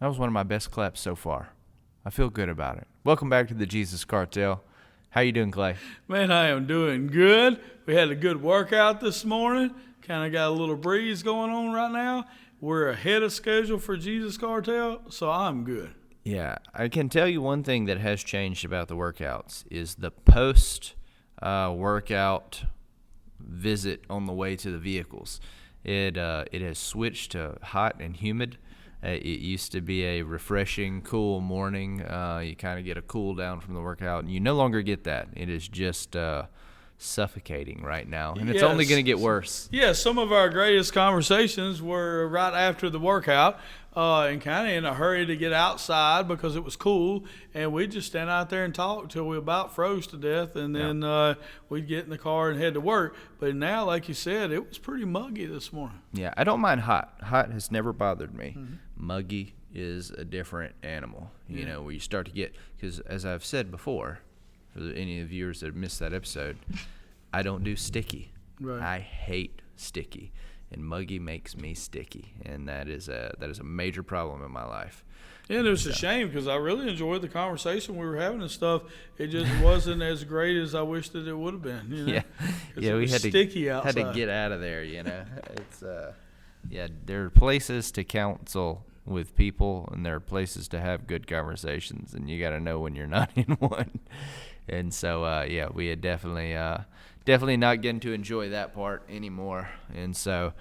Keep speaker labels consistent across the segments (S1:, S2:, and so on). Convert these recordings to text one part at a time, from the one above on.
S1: That was one of my best claps so far. I feel good about it. Welcome back to the Jesus Cartel. How you doing, Clay?
S2: Man, I am doing good. We had a good workout this morning. Kind of got a little breeze going on right now. We're ahead of schedule for Jesus Cartel, so I'm good.
S1: Yeah, I can tell you one thing that has changed about the workouts is the post-workout visit on the way to the vehicles. It has switched to hot and humid. It used to be a refreshing, cool morning. You kind of get a cool down from the workout, and you no longer get that. It is just suffocating right now, and it's only going to get worse.
S2: Yeah, some of our greatest conversations were right after the workout and kind of in a hurry to get outside because it was cool, and we'd just stand out there and talk till we about froze to death, and then we'd get in the car and head to work. But now, like you said, it was pretty muggy this morning.
S1: Yeah, I don't mind hot. Hot has never bothered me. Mm-hmm. Muggy is a different animal, you know, where you start to get, because as I've said before, for any of the viewers that have missed that episode, I don't do sticky.
S2: Right.
S1: I hate sticky, and muggy makes me sticky, and that is a major problem in my life.
S2: Yeah, and it was a shame because I really enjoyed the conversation we were having and stuff. It just wasn't as great as I wished that it would have been. You know?
S1: Yeah, we had
S2: sticky outside.
S1: Had to get out of there. You know, it's there are places to counsel with people, and there are places to have good conversations, and you got to know when you're not in one. And so, we had definitely not getting to enjoy that part anymore. And so,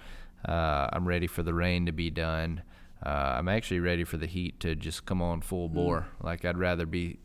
S1: I'm ready for the rain to be done. I'm actually ready for the heat to just come on full bore. Like, I'd rather be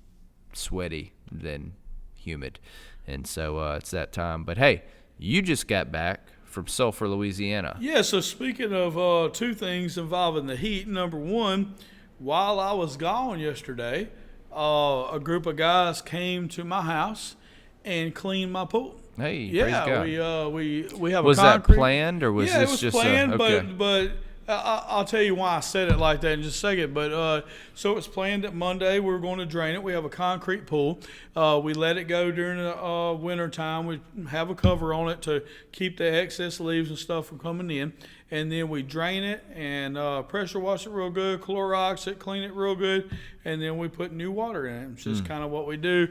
S1: sweaty than humid. And so, it's that time. But hey, you just got back from Sulphur, Louisiana.
S2: Yeah, so speaking of two things involving the heat, number one, while I was gone yesterday, a group of guys came to my house and cleaned my pool.
S1: Hey, praise God.
S2: we have
S1: was
S2: a concrete.
S1: Was that planned, or was this just
S2: planned?
S1: Okay.
S2: But I'll tell you why I said it like that in just a second. But so it's planned that Monday we're going to drain it. We have a concrete pool. We let it go during the winter time. We have a cover on it to keep the excess leaves and stuff from coming in. And then we drain it and pressure wash it real good, Clorox it, clean it real good, and then we put new water in it. It's just kind of what we do.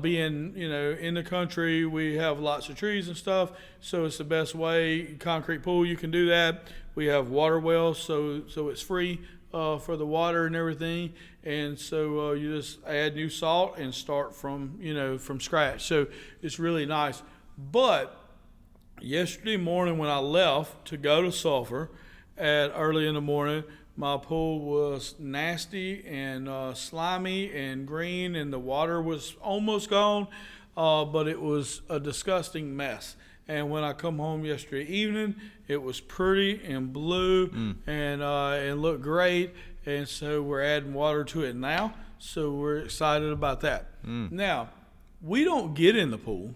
S2: Being, in the country, we have lots of trees and stuff, so it's the best way. Concrete pool, you can do that. We have water wells, so it's free for the water and everything. And so you just add new salt and start from scratch. So it's really nice. But yesterday morning when I left to go to Sulphur early in the morning, my pool was nasty and slimy and green, and the water was almost gone, but it was a disgusting mess. And when I come home yesterday evening, it was pretty and blue and looked great. And so we're adding water to it now, so we're excited about that. Now, we don't get in the pool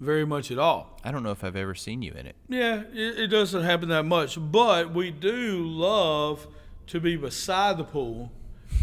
S2: very much at all.
S1: I don't know if I've ever seen you in it.
S2: Yeah, it doesn't happen that much, but we do love to be beside the pool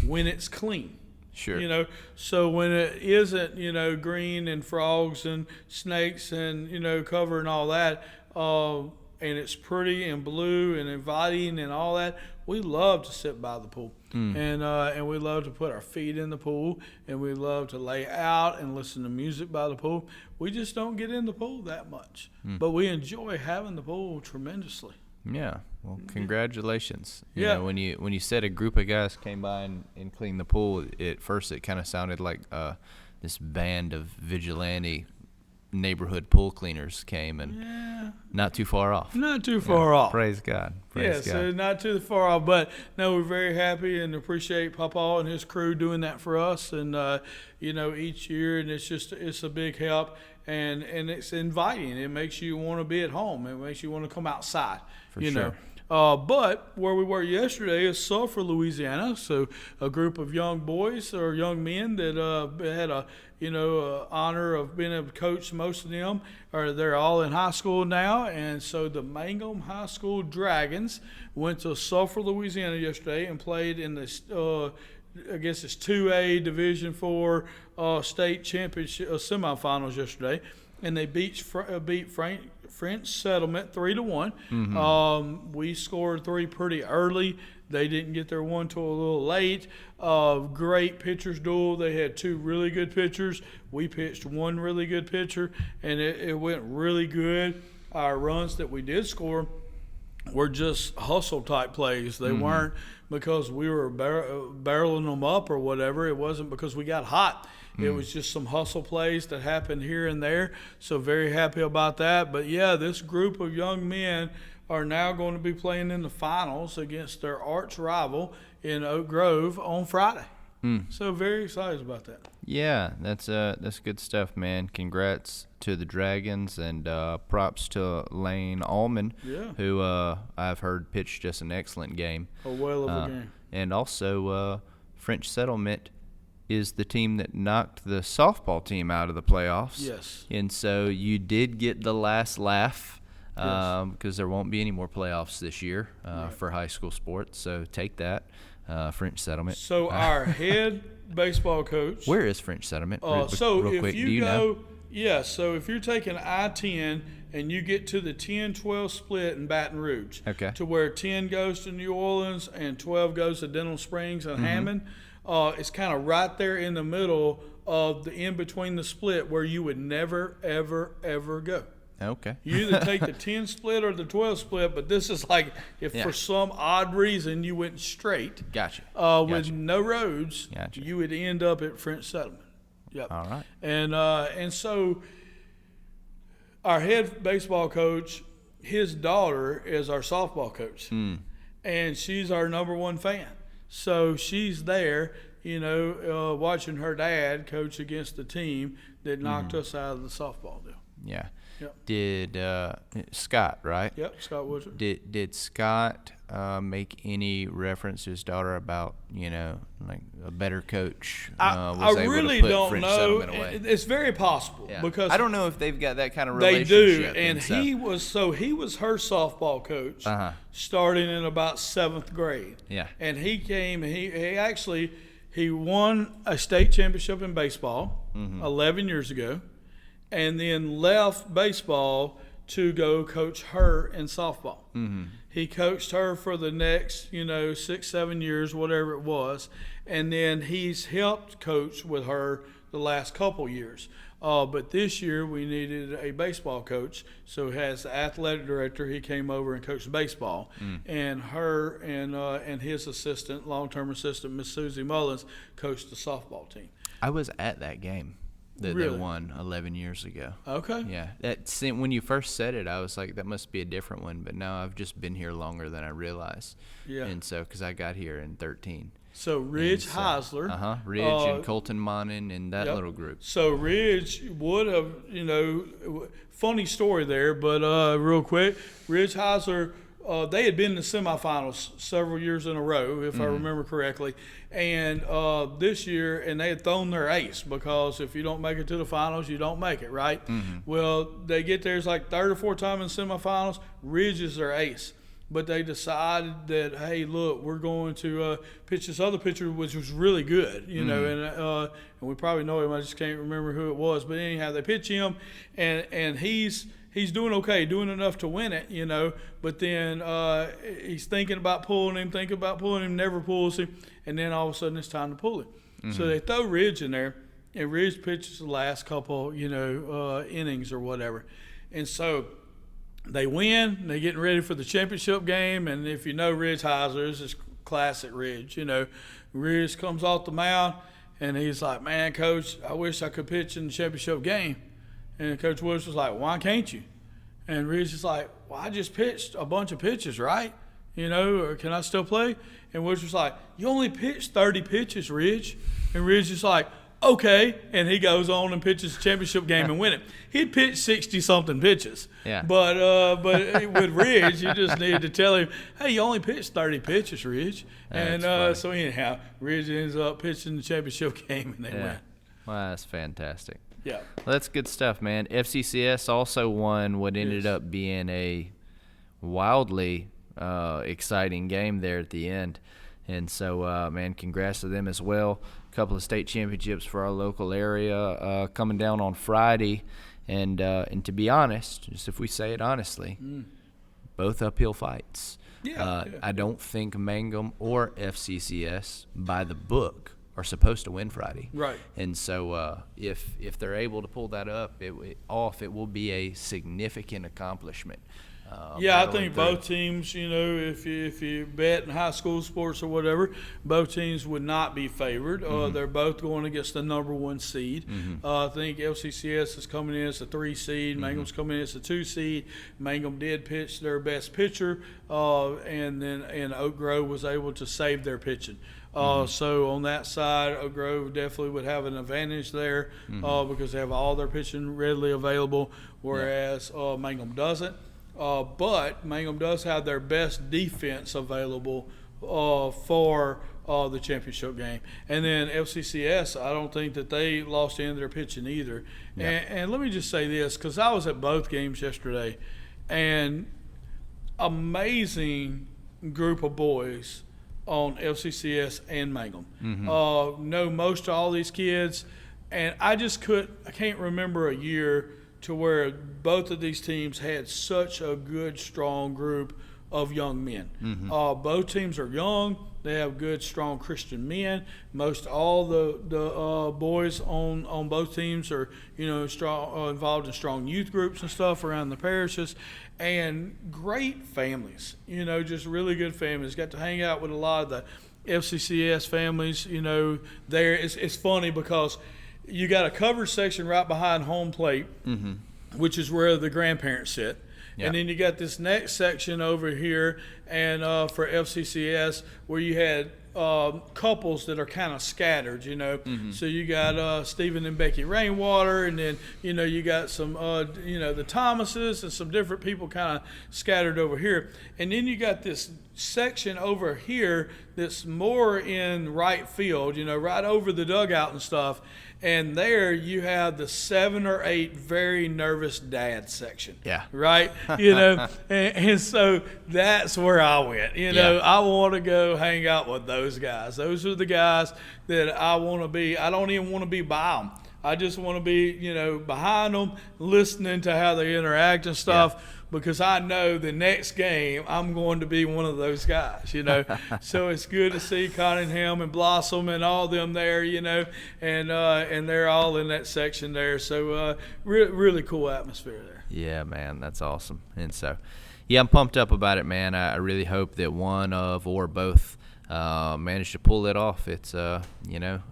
S2: when it's clean.
S1: Sure.
S2: So when it isn't, green and frogs and snakes and, cover and all that, and it's pretty and blue and inviting and all that, we love to sit by the pool. And we love to put our feet in the pool, and we love to lay out and listen to music by the pool. We just don't get in the pool that much, but we enjoy having the pool tremendously.
S1: Yeah. Well, congratulations.
S2: Yeah.
S1: When you said a group of guys came by and cleaned the pool, at first it kind of sounded like this band of vigilante neighborhood pool cleaners came, and not too far off.
S2: Not too far off.
S1: Praise God.
S2: So not too far off. But no, we're very happy and appreciate Papa and his crew doing that for us. And each year, and it's a big help, and it's inviting. It makes you want to be at home. It makes you want to come outside.
S1: For sure.
S2: But where we were yesterday is Sulphur, Louisiana. So a group of young boys or young men that had a honor of being able to coach most of them. They're all in high school now, and so the Mangum High School Dragons went to Sulphur, Louisiana yesterday and played in this. I guess it's 2A Division IV state championship semifinals yesterday. and they beat French Settlement 3-1. We scored 3 pretty early. They didn't get their one till a little late. Great pitchers duel. They had 2 really good pitchers. We pitched 1 really good pitcher, and it went really good. Our runs that we did score were just hustle type plays. They weren't because we were barreling them up or whatever. It wasn't because we got hot. It was just some hustle plays that happened here and there. So very happy about that. But yeah, this group of young men are now going to be playing in the finals against their arch rival in Oak Grove on Friday. So very excited about that.
S1: Yeah, that's good stuff, man. Congrats to the Dragons, and props to Lane Allman, who I've heard pitched just an excellent game.
S2: A whale of a game.
S1: And also French Settlement is the team that knocked the softball team out of the playoffs.
S2: Yes.
S1: And so you did get the last laugh because there won't be any more playoffs this year for high school sports. So take that, French Settlement.
S2: So our head baseball coach.
S1: Where is French Settlement?
S2: So
S1: real
S2: if
S1: quick,
S2: you
S1: do you
S2: go,
S1: know?
S2: Yeah, so if you're taking I-10 and you get to the 10-12 split in Baton Rouge, to where 10 goes to New Orleans and 12 goes to Dental Springs and Hammond, it's kind of right there in the middle of the in-between the split where you would never, ever, ever go.
S1: Okay.
S2: You either take the 10 split or the 12 split, but this is like if for some odd reason you went straight with no roads, you would end up at French Settlement. Yep.
S1: All right.
S2: And so our head baseball coach, his daughter is our softball coach, and she's our number 1 fan. So she's there, watching her dad coach against the team that knocked us out of the softball deal.
S1: Yeah.
S2: Yep.
S1: Did Scott, right?
S2: Yep, Scott Woodard.
S1: Did Scott make any reference to his daughter about, like a better coach was able
S2: really
S1: to put
S2: don't
S1: French
S2: know.
S1: Settlement away?
S2: It's very possible because
S1: I don't know if they've got that kind of
S2: they do.
S1: relationship.
S2: And he was her softball coach starting in about 7th grade.
S1: Yeah.
S2: And he came. He won a state championship in baseball 11 years ago. And then left baseball to go coach her in softball. He coached her for the next, 6-7 years, whatever it was. And then he's helped coach with her the last couple years. But this year we needed a baseball coach. So as the athletic director, he came over and coached baseball. And her and his assistant, long-term assistant, Miss Susie Mullins, coached the softball team.
S1: I was at that game that they won 11 years ago.
S2: Okay.
S1: Yeah. When you first said it, I was like, that must be a different one. But now I've just been here longer than I realized. Yeah. And so, because I got here in 13.
S2: So Ridge Heisler.
S1: Ridge and Colton Monin and that little group.
S2: So Ridge would have, funny story there, but real quick, Ridge Heisler, they had been in the semifinals several years in a row, if I remember correctly. And this year, and they had thrown their ace because if you don't make it to the finals, you don't make it, right? Well, they get there, it's like 3rd or 4th time in semifinals. Ridge is their ace. But they decided that, hey, look, we're going to pitch this other pitcher, which was really good, and we probably know him. I just can't remember who it was. But anyhow, they pitch him, and he's doing okay, doing enough to win it, But then he's thinking about pulling him, never pulls him, and then all of a sudden it's time to pull him. So they throw Ridge in there, and Ridge pitches the last couple, innings or whatever. And so they win. They're getting ready for the championship game, and if you know Ridge Heisler, this is classic Ridge. Ridge comes off the mound, and he's like, "Man, Coach, I wish I could pitch in the championship game." And Coach Woods was like, "Why can't you?" And Ridge is like, "Well, I just pitched a bunch of pitches, right? Or can I still play?" And Woods was like, "You only pitched 30 pitches, Ridge." And Ridge is like, "Okay," and he goes on and pitches the championship game and win it. He'd pitched 60-something pitches.
S1: Yeah.
S2: But with Ridge, you just needed to tell him, "Hey, you only pitched 30 pitches, Ridge." And so anyhow, Ridge ends up pitching the championship game and they win.
S1: Well, that's fantastic.
S2: Yeah.
S1: Well, that's good stuff, man. FCCS also won what ended up being a wildly exciting game there at the end. And so, man, congrats to them as well. couple of state championships for our local area coming down on Friday. And to be honest, just if we say it honestly, both uphill fights. I don't think Mangum or FCCS, by the book, are supposed to win Friday.
S2: Right.
S1: And so if they're able to pull that off, it will be a significant accomplishment.
S2: I think both teams, if you bet in high school sports or whatever, both teams would not be favored. They're both going against the number 1 seed. I think FCCS is coming in as a 3 seed. Mangum's coming in as a 2 seed. Mangum did pitch their best pitcher, and Oak Grove was able to save their pitching. So on that side, Oak Grove definitely would have an advantage there because they have all their pitching readily available, whereas Mangum doesn't. But Mangum does have their best defense available for the championship game. And then FCCS, I don't think that they lost any of their pitching either. Yeah. And let me just say this, because I was at both games yesterday, and amazing group of boys on FCCS and Mangum. Know most of all these kids, and I can't remember a year to where both of these teams had such a good, strong group of young men. Both teams are young. They have good, strong Christian men. Most all the boys on both teams are, strong, involved in strong youth groups and stuff around the parishes, and great families. Just really good families. Got to hang out with a lot of the FCCS families. There it's funny because you got a covered section right behind home plate, which is where the grandparents sit. Yep. And then you got this next section over here, and for FCCS, where you had couples that are kind of scattered, So you got Stephen and Becky Rainwater, and then, you got some, the Thomases and some different people kind of scattered over here. And then you got this section over here that's more in right field, right over the dugout and stuff. And there you have the 7 or 8 very nervous dad section. Yeah. Right? And so that's where I went. I want to go hang out with those guys. Those are the guys that I want to be. I don't even want to be by them. I just want to be, behind them, listening to how they interact and stuff, because I know the next game I'm going to be one of those guys, So it's good to see Cottingham and Blossom and all them there, and they're all in that section there. So really cool atmosphere there.
S1: Yeah, man, that's awesome. And so, I'm pumped up about it, man. I really hope that one of or both managed to pull it off. It's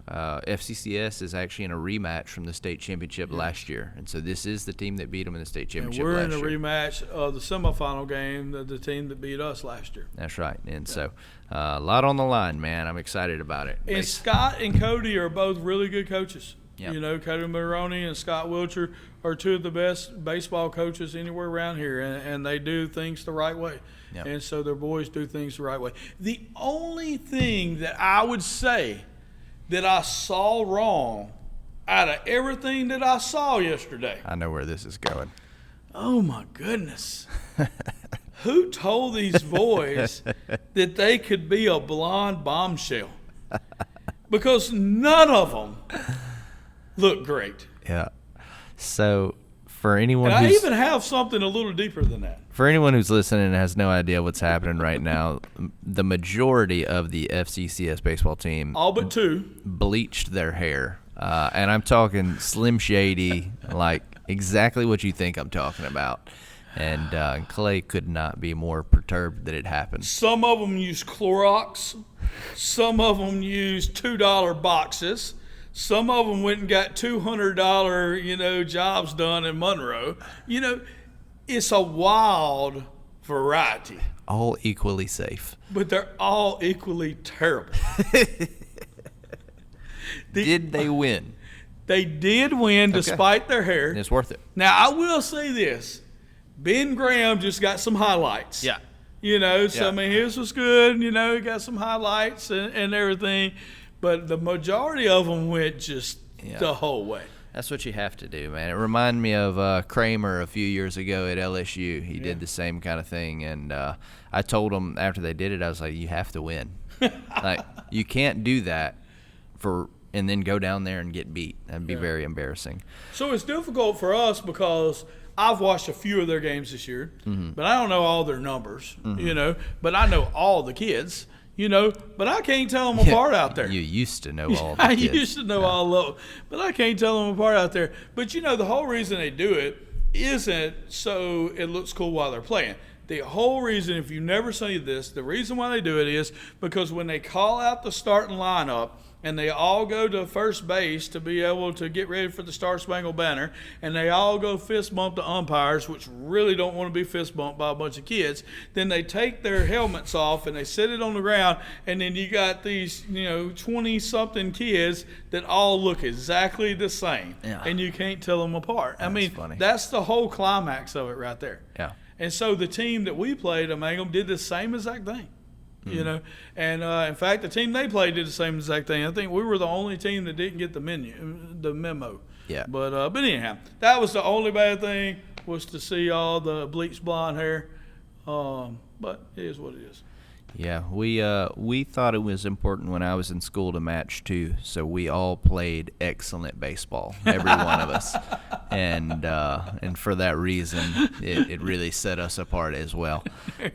S1: FCCS is actually in a rematch from the state championship last year, and so this is the team that beat them in the state championship last year.
S2: We're in a rematch of the semifinal game, the team that beat us last year.
S1: That's right, and so a lot on the line, man. I'm excited about it.
S2: And Scott and Cody are both really good coaches. Yep. Cody Maroney and Scott Wilcher are 2 of the best baseball coaches anywhere around here, and they do things the right way. Yep. And so their boys do things the right way. The only thing that I would say that I saw wrong out of everything that I saw yesterday.
S1: I know where this is going.
S2: Oh, my goodness. Who told these boys that they could be a blonde bombshell? Because none of them look great.
S1: Yeah. So for anyone
S2: and I even have something a little deeper than that.
S1: For anyone who's listening and has no idea what's happening right now, the majority of the FCCS baseball team,
S2: all but 2,
S1: bleached their hair. And I'm talking Slim Shady, like exactly what you think I'm talking about. And Clay could not be more perturbed that it happened.
S2: Some of them use Clorox. Some of them use $2 boxes. Some of them went and got $200, jobs done in Monroe. It's a wild variety.
S1: All equally safe.
S2: But they're all equally terrible.
S1: Did they win?
S2: They did win despite their hair.
S1: And it's worth it.
S2: Now, I will say this. Ben Graham just got some highlights.
S1: Yeah.
S2: I mean, his was good. He got some highlights and everything. But the majority of them went just the whole way.
S1: That's what you have to do, man. It reminded me of Kramer a few years ago at LSU. He did the same kind of thing. And I told him after they did it, I was like, you have to win. Like, you can't do that for and then go down there and get beat. That'd be very embarrassing.
S2: So it's difficult for us because I've watched a few of their games this year, but I don't know all their numbers, but I know all the kids, but I can't tell them apart out there.
S1: You used to know all the
S2: I
S1: kids.
S2: used to know all of them, but I can't tell them apart out there. But, the whole reason they do it isn't so it looks cool while they're playing. The whole reason, if you never see this, the reason why they do it is because when they call out the starting lineup and they all go to first base to be able to get ready for the Star Spangled Banner, and they all go fist bump the umpires, which really don't want to be fist bumped by a bunch of kids, then they take their helmets off and they sit it on the ground, and then you got these 20-something kids that all look exactly the same, and you can't tell them apart.
S1: Funny.
S2: That's the whole climax of it right there.
S1: Yeah.
S2: And so the team that we played, Mangum, did the same exact thing. And in fact, the team they played did the same exact thing. I think we were the only team that didn't get the memo.
S1: Yeah.
S2: But anyhow, that was the only bad thing, was to see all the bleached blonde hair. But it is what it is.
S1: Yeah, we thought it was important when I was in school to match too, so we all played excellent baseball, every one of us, and for that reason, it really set us apart as well.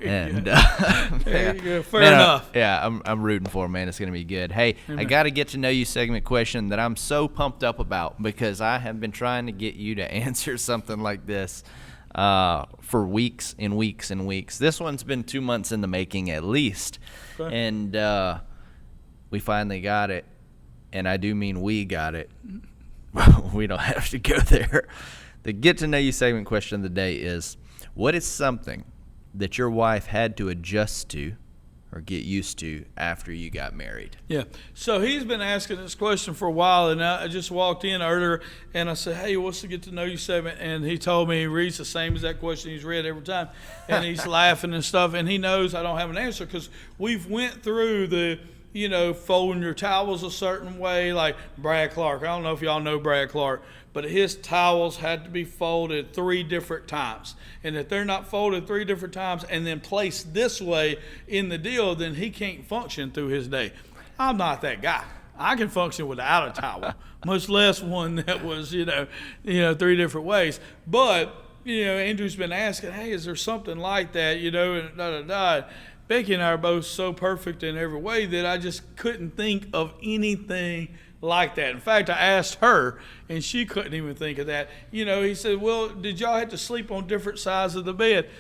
S1: And
S2: There you go. Fair enough.
S1: Yeah, I'm rooting for it, man. It's gonna be good. Hey, I got to get to know you segment question that I'm so pumped up about, because I have been trying to get you to answer something like this for weeks and weeks and weeks. This one's been 2 months in the making at least. Okay. And we finally got it. And I do mean we got it. We don't have to go there. The get to know you segment question of the day is, what is something that your wife had to adjust to or get used to after you got married?
S2: Yeah. So he's been asking this question for a while, and I just walked in earlier, and I said, hey, what's the get to know you segment? And he told me he reads the same exact question he's read every time, and he's laughing and stuff, and he knows I don't have an answer because we've went through the folding your towels a certain way, like Brad Clark. I don't know if y'all know Brad Clark, but his towels had to be folded 3 different times. And if they're not folded 3 different times and then placed this way in the deal, then he can't function through his day. I'm not that guy. I can function without a towel, much less one that was, 3 different ways. But, Andrew's been asking, hey, is there something like that, and da-da-da. Becky and I are both so perfect in every way that I just couldn't think of anything like that. In fact, I asked her, and she couldn't even think of that. He said, well, did y'all have to sleep on different sides of the bed?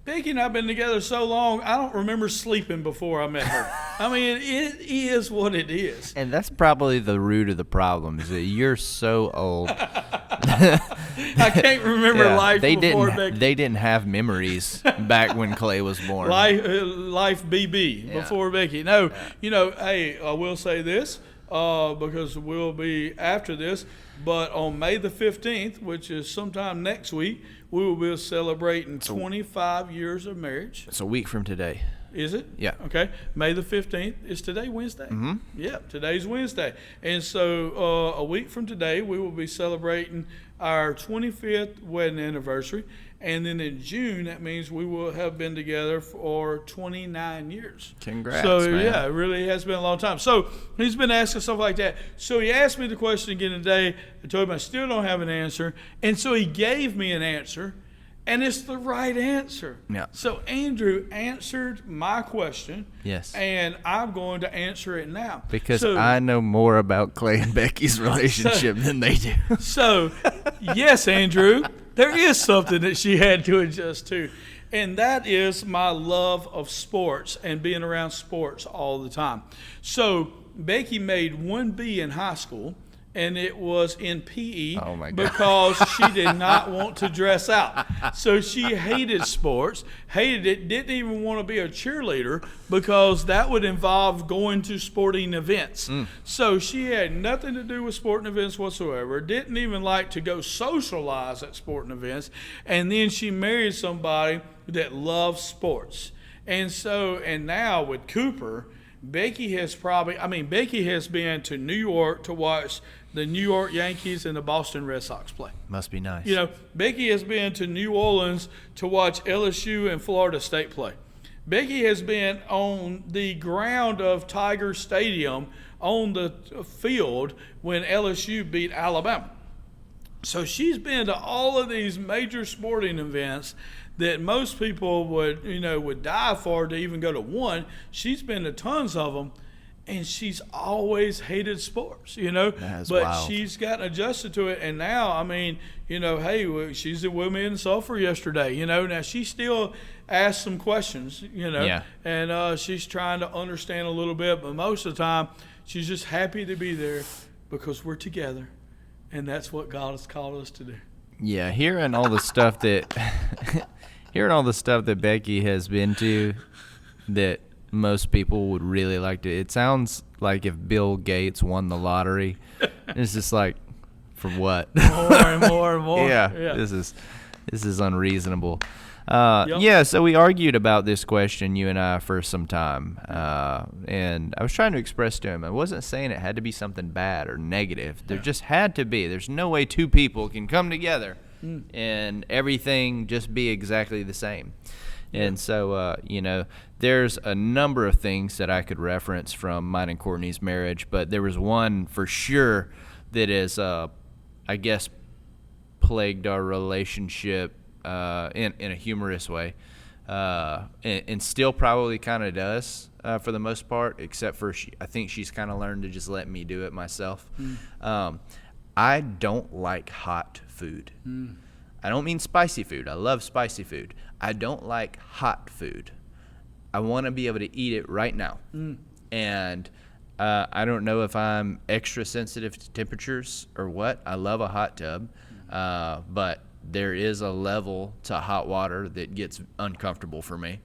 S2: Becky and I have been together so long, I don't remember sleeping before I met her. It is what it is.
S1: And that's probably the root of the problem, is that you're so old.
S2: I can't remember life before Becky.
S1: They didn't have memories back when Clay was born.
S2: Life BB before Becky. No, hey, I will say this, because we'll be after this, but on May the 15th, which is sometime next week, we will be celebrating 25 years of marriage.
S1: It's a week from today.
S2: Is it?
S1: Yeah.
S2: Okay. May the 15th. Is today Wednesday?
S1: Mm-hmm.
S2: Yeah, today's Wednesday. And so a week from today, we will be celebrating our 25th wedding anniversary. And then in June, that means we will have been together for 29 years.
S1: Congrats,
S2: so,
S1: man.
S2: Yeah, it really has been a long time. So he's been asking stuff like that. So he asked me the question again today. I told him I still don't have an answer. And so he gave me an answer, and it's the right answer.
S1: Yeah.
S2: So Andrew answered my question.
S1: Yes.
S2: And I'm going to answer it now.
S1: Because I know more about Clay and Becky's relationship than they do.
S2: So, yes, Andrew, there is something that she had to adjust to. And that is my love of sports and being around sports all the time. So Becky made 1B in high school, and it was in PE because she did not want to dress out. So she hated sports, hated it, didn't even want to be a cheerleader because that would involve going to sporting events. So she had nothing to do with sporting events whatsoever, didn't even like to go socialize at sporting events, and then she married somebody that loves sports. And now with Cooper, Becky has been to New York to watch the New York Yankees and the Boston Red Sox play.
S1: Must be nice.
S2: Becky has been to New Orleans to watch LSU and Florida State play. Becky has been on the ground of Tiger Stadium on the field when LSU beat Alabama. So she's been to all of these major sporting events that most people would die for to even go to one. She's been to tons of them, and she's always hated sports,
S1: That is
S2: but
S1: wild.
S2: she's gotten adjusted to it. And now, I mean, hey, she's with me in Sulphur yesterday, now she still asks some questions,
S1: Yeah.
S2: and she's trying to understand a little bit, but most of the time she's just happy to be there because we're together, and that's what God has called us to do.
S1: Yeah, hearing all the stuff that Becky has been to, that most people would really like to. It sounds like if Bill Gates won the lottery. It's just like, for what?
S2: More and more and more.
S1: Yeah, this is unreasonable.
S2: Yep.
S1: Yeah, so we argued about this question, you and I, for some time, and I was trying to express to him, I wasn't saying it had to be something bad or negative. There just had to be. There's no way two people can come together and everything just be exactly the same. And so, there's a number of things that I could reference from mine and Courtney's marriage, but there was one for sure that is, I guess, plagued our relationship in a humorous way, and still probably kind of does for the most part, except for I think she's kind of learned to just let me do it myself. I don't like hot food. I don't mean spicy food. I love spicy food. I don't like hot food. I want to be able to eat it right now. And I don't know if I'm extra sensitive to temperatures or what. I love a hot tub, but there is a level to hot water that gets uncomfortable for me.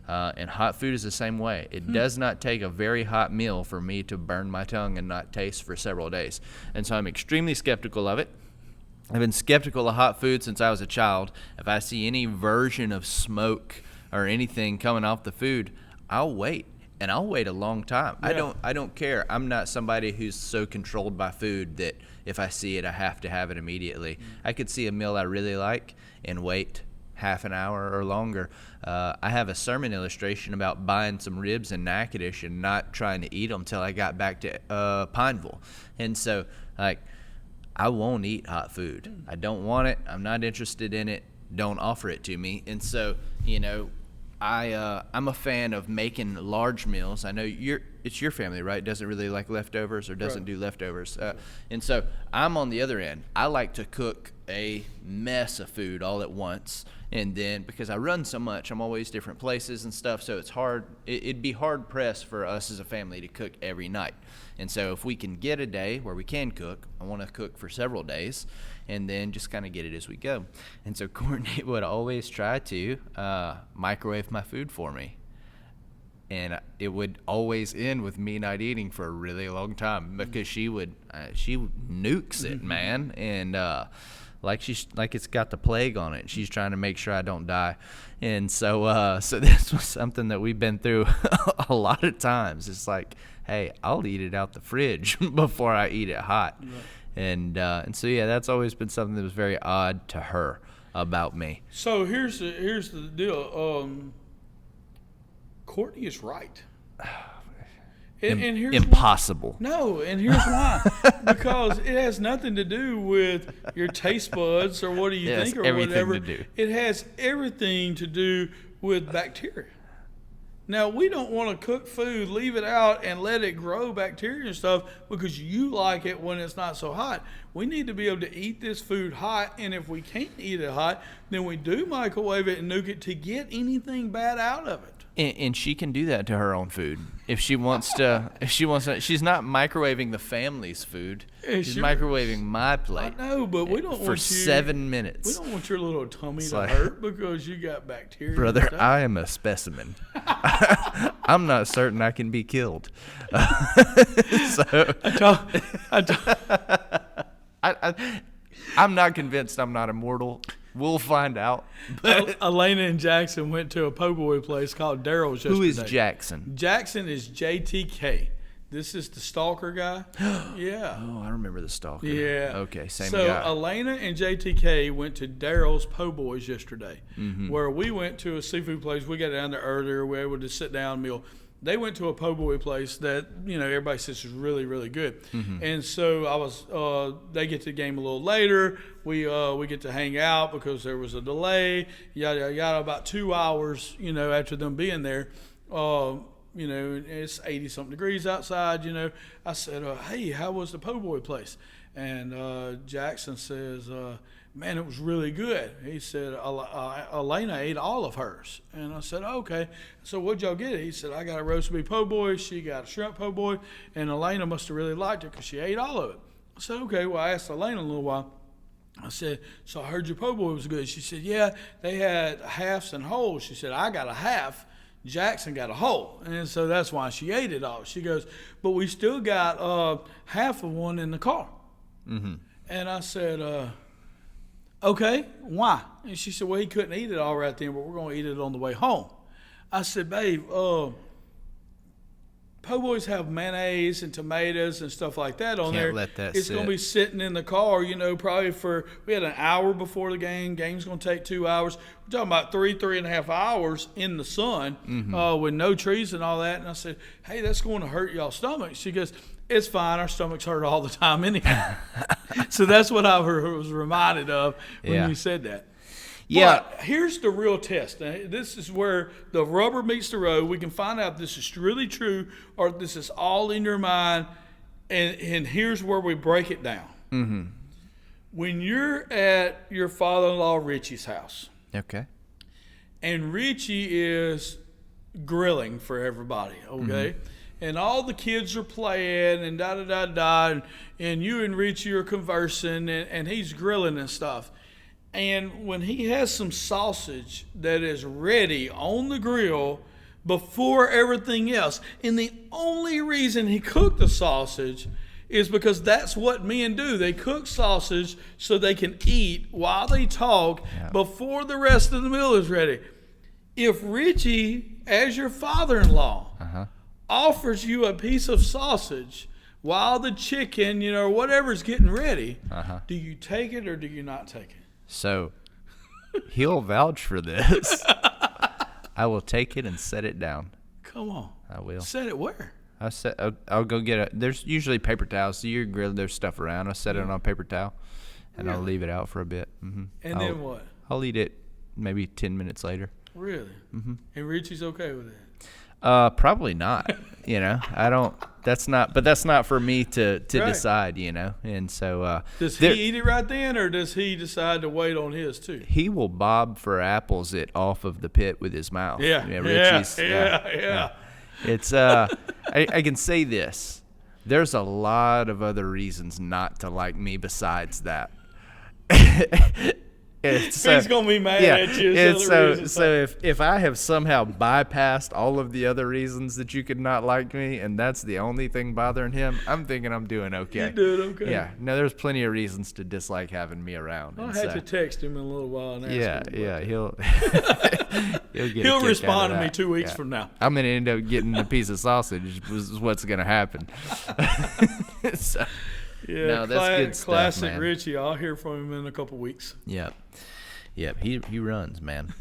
S1: And hot food is the same way. It does not take a very hot meal for me to burn my tongue and not taste for several days. And so I'm extremely skeptical of it. I've been skeptical of hot food since I was a child. If I see any version of smoke or anything coming off the food, I'll wait. And I'll wait a long time.
S2: Yeah.
S1: I don't care. I'm not somebody who's so controlled by food that if I see it, I have to have it immediately. I could see a meal I really like and wait half an hour or longer. I have a sermon illustration about buying some ribs in Natchitoches and not trying to eat them till I got back to Pineville. And so, I won't eat hot food. I don't want it. I'm not interested in it. Don't offer it to me. And so, I'm a fan of making large meals. I know it's your family, right? Doesn't really like leftovers or doesn't do leftovers. And so I'm on the other end. I like to cook a mess of food all at once. And then because I run so much, I'm always different places and stuff. So it's hard. It'd be hard pressed for us as a family to cook every night. And so if we can get a day where we can cook, I want to cook for several days and then just kind of get it as we go. And so Courtney would always try to microwave my food for me. And it would always end with me not eating for a really long time because she nukes it, man. And like it's got the plague on it. She's trying to make sure I don't die. And so this was something that we've been through a lot of times. It's like, hey, I'll eat it out the fridge before I eat it hot. Right. And so yeah, that's always been something that was very odd to her about me.
S2: So here's the deal. Courtney is right. And here's
S1: impossible.
S2: Why. No, and here's why. Because it has nothing to do with your taste buds or what do you think or whatever. It has everything to do with bacteria. Now, we don't want to cook food, leave it out, and let it grow bacteria and stuff because you like it when it's not so hot. We need to be able to eat this food hot, and if we can't eat it hot, then we do microwave it and nuke it to get anything bad out of it.
S1: And she can do that to her own food if she wants to. She's not microwaving the family's food. She's microwaving my plate.
S2: I know, but we don't
S1: for
S2: want
S1: 7 minutes.
S2: We don't want your little tummy to hurt because you got bacteria.
S1: Brother, I am a specimen. I'm not certain I can be killed. So I'm not convinced I'm not immortal. We'll find out.
S2: But Elena and Jackson went to a po' boy place called Daryl's yesterday.
S1: Who is Jackson?
S2: Jackson is JTK. This is the stalker guy. Yeah.
S1: Oh, I remember the stalker.
S2: Yeah.
S1: Okay, same
S2: guy.
S1: guy.
S2: So Elena and JTK went to Daryl's Po' Boys yesterday, where we went to a seafood place. We got down there earlier. We were able to sit down and meal. they went to a po' boy place that, everybody says is really, really good. And so they get to the game a little later. We get to hang out because there was a delay. Yada, yada, about 2 hours, after them being there. It's 80-something degrees outside, I said, hey, how was the po' boy place? And Jackson says, man, it was really good. He said, Elena ate all of hers. And I said, okay. So what'd y'all get? He said, I got a roast beef po' boy. She got a shrimp po' boy. And Elena must have really liked it because she ate all of it. I said, okay. Well, I asked Elena a little while. I said, so I heard your po' boy was good. She said, yeah, they had halves and wholes. She said, I got a half. Jackson got a whole. And so that's why she ate it all. She goes, but we still got half of one in the car. Mm-hmm. And I said, okay, why? And she said, well, he couldn't eat it all right then, but we're going to eat it on the way home. I said, babe, po' boys have mayonnaise and tomatoes and stuff like that on there.
S1: Can't let that
S2: It's
S1: sit.
S2: going to be sitting in the car, probably we had an hour before the game. Game's going to take 2 hours. We're talking about 3.5 hours in the sun with no trees and all that. And I said, hey, that's going to hurt y'all's stomach. She goes, it's fine. Our stomachs hurt all the time anyhow. So that's what I was reminded of when you said that.
S1: Yeah.
S2: But here's the real test. Now, this is where the rubber meets the road. We can find out if this is really true or if this is all in your mind. And here's where we break it down. Mm-hmm. When you're at your father-in-law Richie's house.
S1: Okay.
S2: And Richie is grilling for everybody, okay? Mm-hmm. And all the kids are playing and da-da-da-da. And you and Richie are conversing and he's grilling and stuff. And when he has some sausage that is ready on the grill before everything else, and the only reason he cooked the sausage is because that's what men do. They cook sausage so they can eat while they talk before the rest of the meal is ready. If Richie, as your father-in-law, offers you a piece of sausage while the chicken, or whatever's getting ready, do you take it or do you not take it?
S1: So, he'll vouch for this. I will take it and set it down.
S2: Come on.
S1: I will.
S2: Set it where?
S1: I'll go get there's usually paper towels. So you're grilling, there's stuff around. I'll set it on a paper towel, and I'll leave it out for a bit. Mm-hmm.
S2: And then what?
S1: I'll eat it maybe 10 minutes later.
S2: Really? Mm-hmm. And Richie's okay with it?
S1: Probably not. I don't. That's not for me to decide. And so
S2: does he eat it right then, or does he decide to wait on his too?
S1: He will bob for apples it off of the pit with his mouth.
S2: Yeah,
S1: Richie's,
S2: yeah.
S1: It's I can say this. There's a lot of other reasons not to like me besides that.
S2: He's gonna be mad at you.
S1: So if I have somehow bypassed all of the other reasons that you could not like me, and that's the only thing bothering him, I'm thinking I'm doing okay.
S2: You're doing okay.
S1: Yeah. No, there's plenty of reasons to dislike having me around.
S2: I'll have to text him in a little while and ask him.
S1: Yeah. He'll
S2: he'll respond to me 2 weeks from now.
S1: I'm gonna end up getting a piece of sausage. Is what's gonna happen. So.
S2: Yeah,
S1: no, that's good stuff,
S2: classic
S1: man.
S2: Richie. I'll hear from him in a couple weeks.
S1: Yep. He runs, man.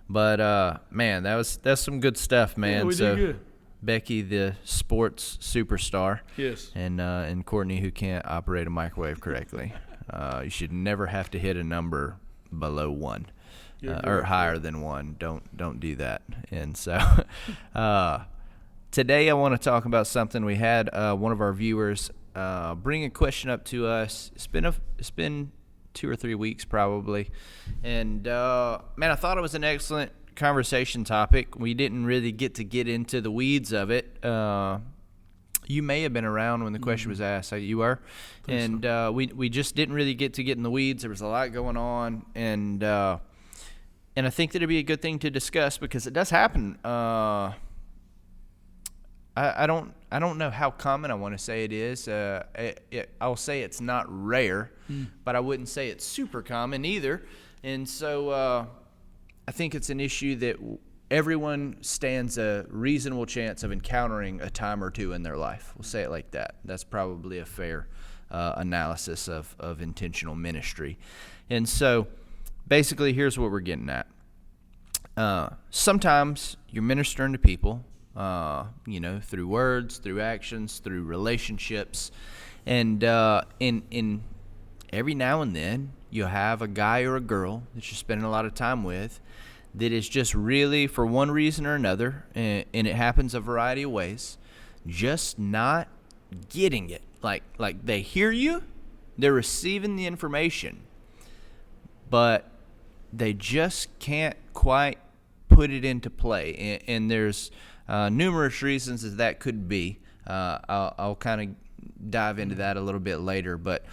S1: But man, that's some good stuff, man.
S2: Yeah, we did good.
S1: Becky, the sports superstar.
S2: Yes.
S1: And Courtney, who can't operate a microwave correctly. You should never have to hit a number below 1 or higher than 1. Don't do that. And so today I want to talk about something. We had one of our viewers bring a question up to us. It's been 2 or 3 weeks probably, and man, I thought it was an excellent conversation topic. We didn't really get into the weeds of it. You may have been around when the question was asked. You were, and we just didn't really get in the weeds. There was a lot going on, and I think that it'd be a good thing to discuss because it does happen. I don't know how common I want to say it is. I'll say it's not rare, but I wouldn't say it's super common either. And so I think it's an issue that everyone stands a reasonable chance of encountering a time or two in their life. We'll say it like that. That's probably a fair analysis of intentional ministry. And so basically here's what we're getting at. Sometimes you're ministering to people through words, through actions, through relationships. And in every now and then, you'll have a guy or a girl that you're spending a lot of time with that is just really, for one reason or another, and it happens a variety of ways, just not getting it. Like they hear you, they're receiving the information, but they just can't quite put it into play. And there's numerous reasons that could be. I'll kind of dive into that a little bit later, but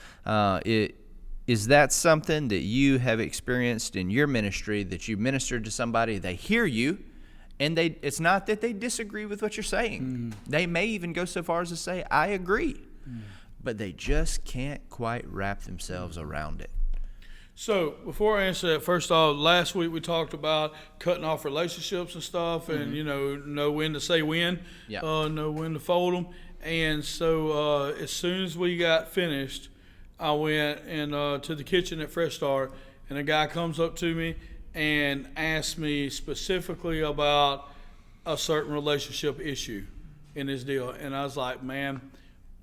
S1: is that something that you have experienced in your ministry, that you ministered to somebody, they hear you, and it's not that they disagree with what you're saying. They may even go so far as to say, I agree, but they just can't quite wrap themselves around it.
S2: So before I answer that, first off, last week we talked about cutting off relationships and stuff, and know when to say when, know when to fold them. And so as soon as we got finished, I went and to the kitchen at Fresh Start, and a guy comes up to me and asks me specifically about a certain relationship issue in this deal. And I was like, man,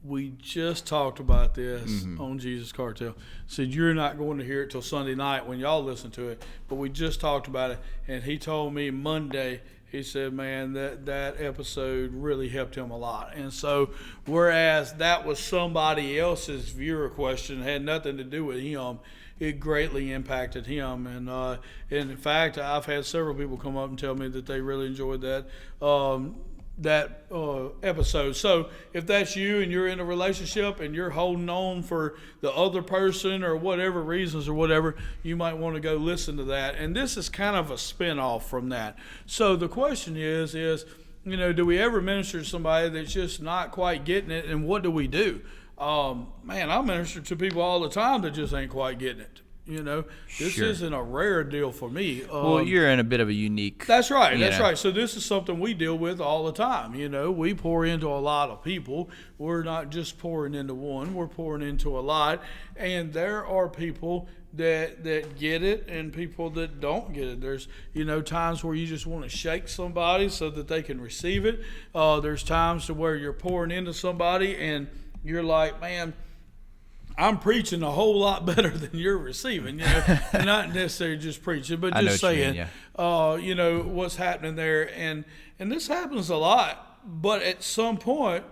S2: we just talked about this on Jesus Cartel. Said, you're not going to hear it till Sunday night when y'all listen to it, but we just talked about it. And he told me Monday, he said, man, that episode really helped him a lot. And so, whereas that was somebody else's viewer question, had nothing to do with him, it greatly impacted him. And in fact, I've had several people come up and tell me that they really enjoyed that episode. So if that's you and you're in a relationship and you're holding on for the other person or whatever reasons or whatever, you might want to go listen to that. And this is kind of a spin-off from that. So the question is, do we ever minister to somebody that's just not quite getting it, and what do we do? Man, I minister to people all the time that just ain't quite getting it. This isn't a rare deal for me.
S1: Well, you're in a bit of a unique.
S2: That's right. That's right. So this is something we deal with all the time. We pour into a lot of people. We're not just pouring into one. We're pouring into a lot. And there are people that get it and people that don't get it. There's, times where you just want to shake somebody so that they can receive it. There's times to where you're pouring into somebody and you're like, man, I'm preaching a whole lot better than you're receiving, not necessarily just preaching, but just saying, what's happening there. And this happens a lot, but at some point,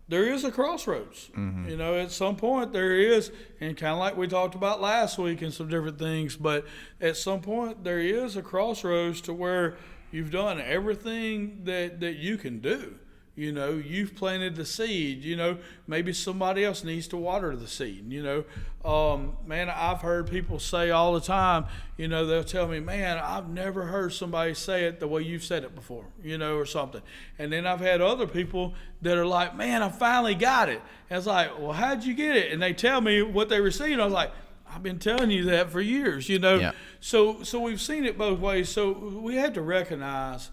S2: there is a crossroads. At some point there is, and kind of like we talked about last week and some different things, but at some point there is a crossroads to where you've done everything that you can do. You've planted the seed. Maybe somebody else needs to water the seed. Man, I've heard people say all the time, they'll tell me, man, I've never heard somebody say it the way you've said it before, or something. And then I've had other people that are like, man, I finally got it. And it's like, well, how'd you get it? And they tell me what they received. I was like, I've been telling you that for years, Yeah. So we've seen it both ways. So we have to recognize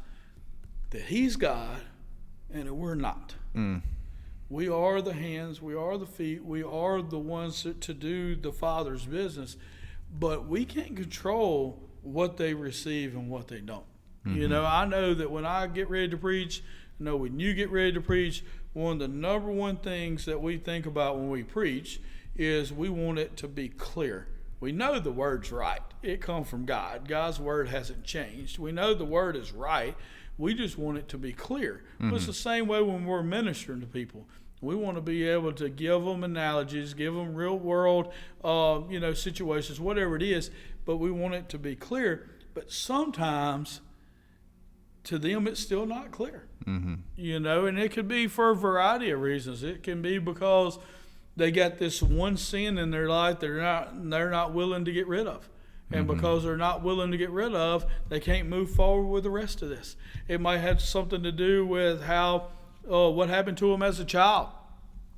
S2: that He's God and that we're not. We are the hands, we are the feet, we are the ones to do the Father's business, but we can't control what they receive and what they don't. I know that when I get ready to preach, when you get ready to preach, one of the number one things that we think about when we preach is we want it to be clear. We know the word's right. It comes from God. God's word hasn't changed. We know the word is right. We just want it to be clear. But it's the same way when we're ministering to people. We want to be able to give them analogies, give them real world, situations, whatever it is. But we want it to be clear. But sometimes, to them, it's still not clear. And it could be for a variety of reasons. It can be because they got this one sin in their life they're not willing to get rid of. And because they're not willing to get rid of, they can't move forward with the rest of this. It might have something to do with what happened to them as a child.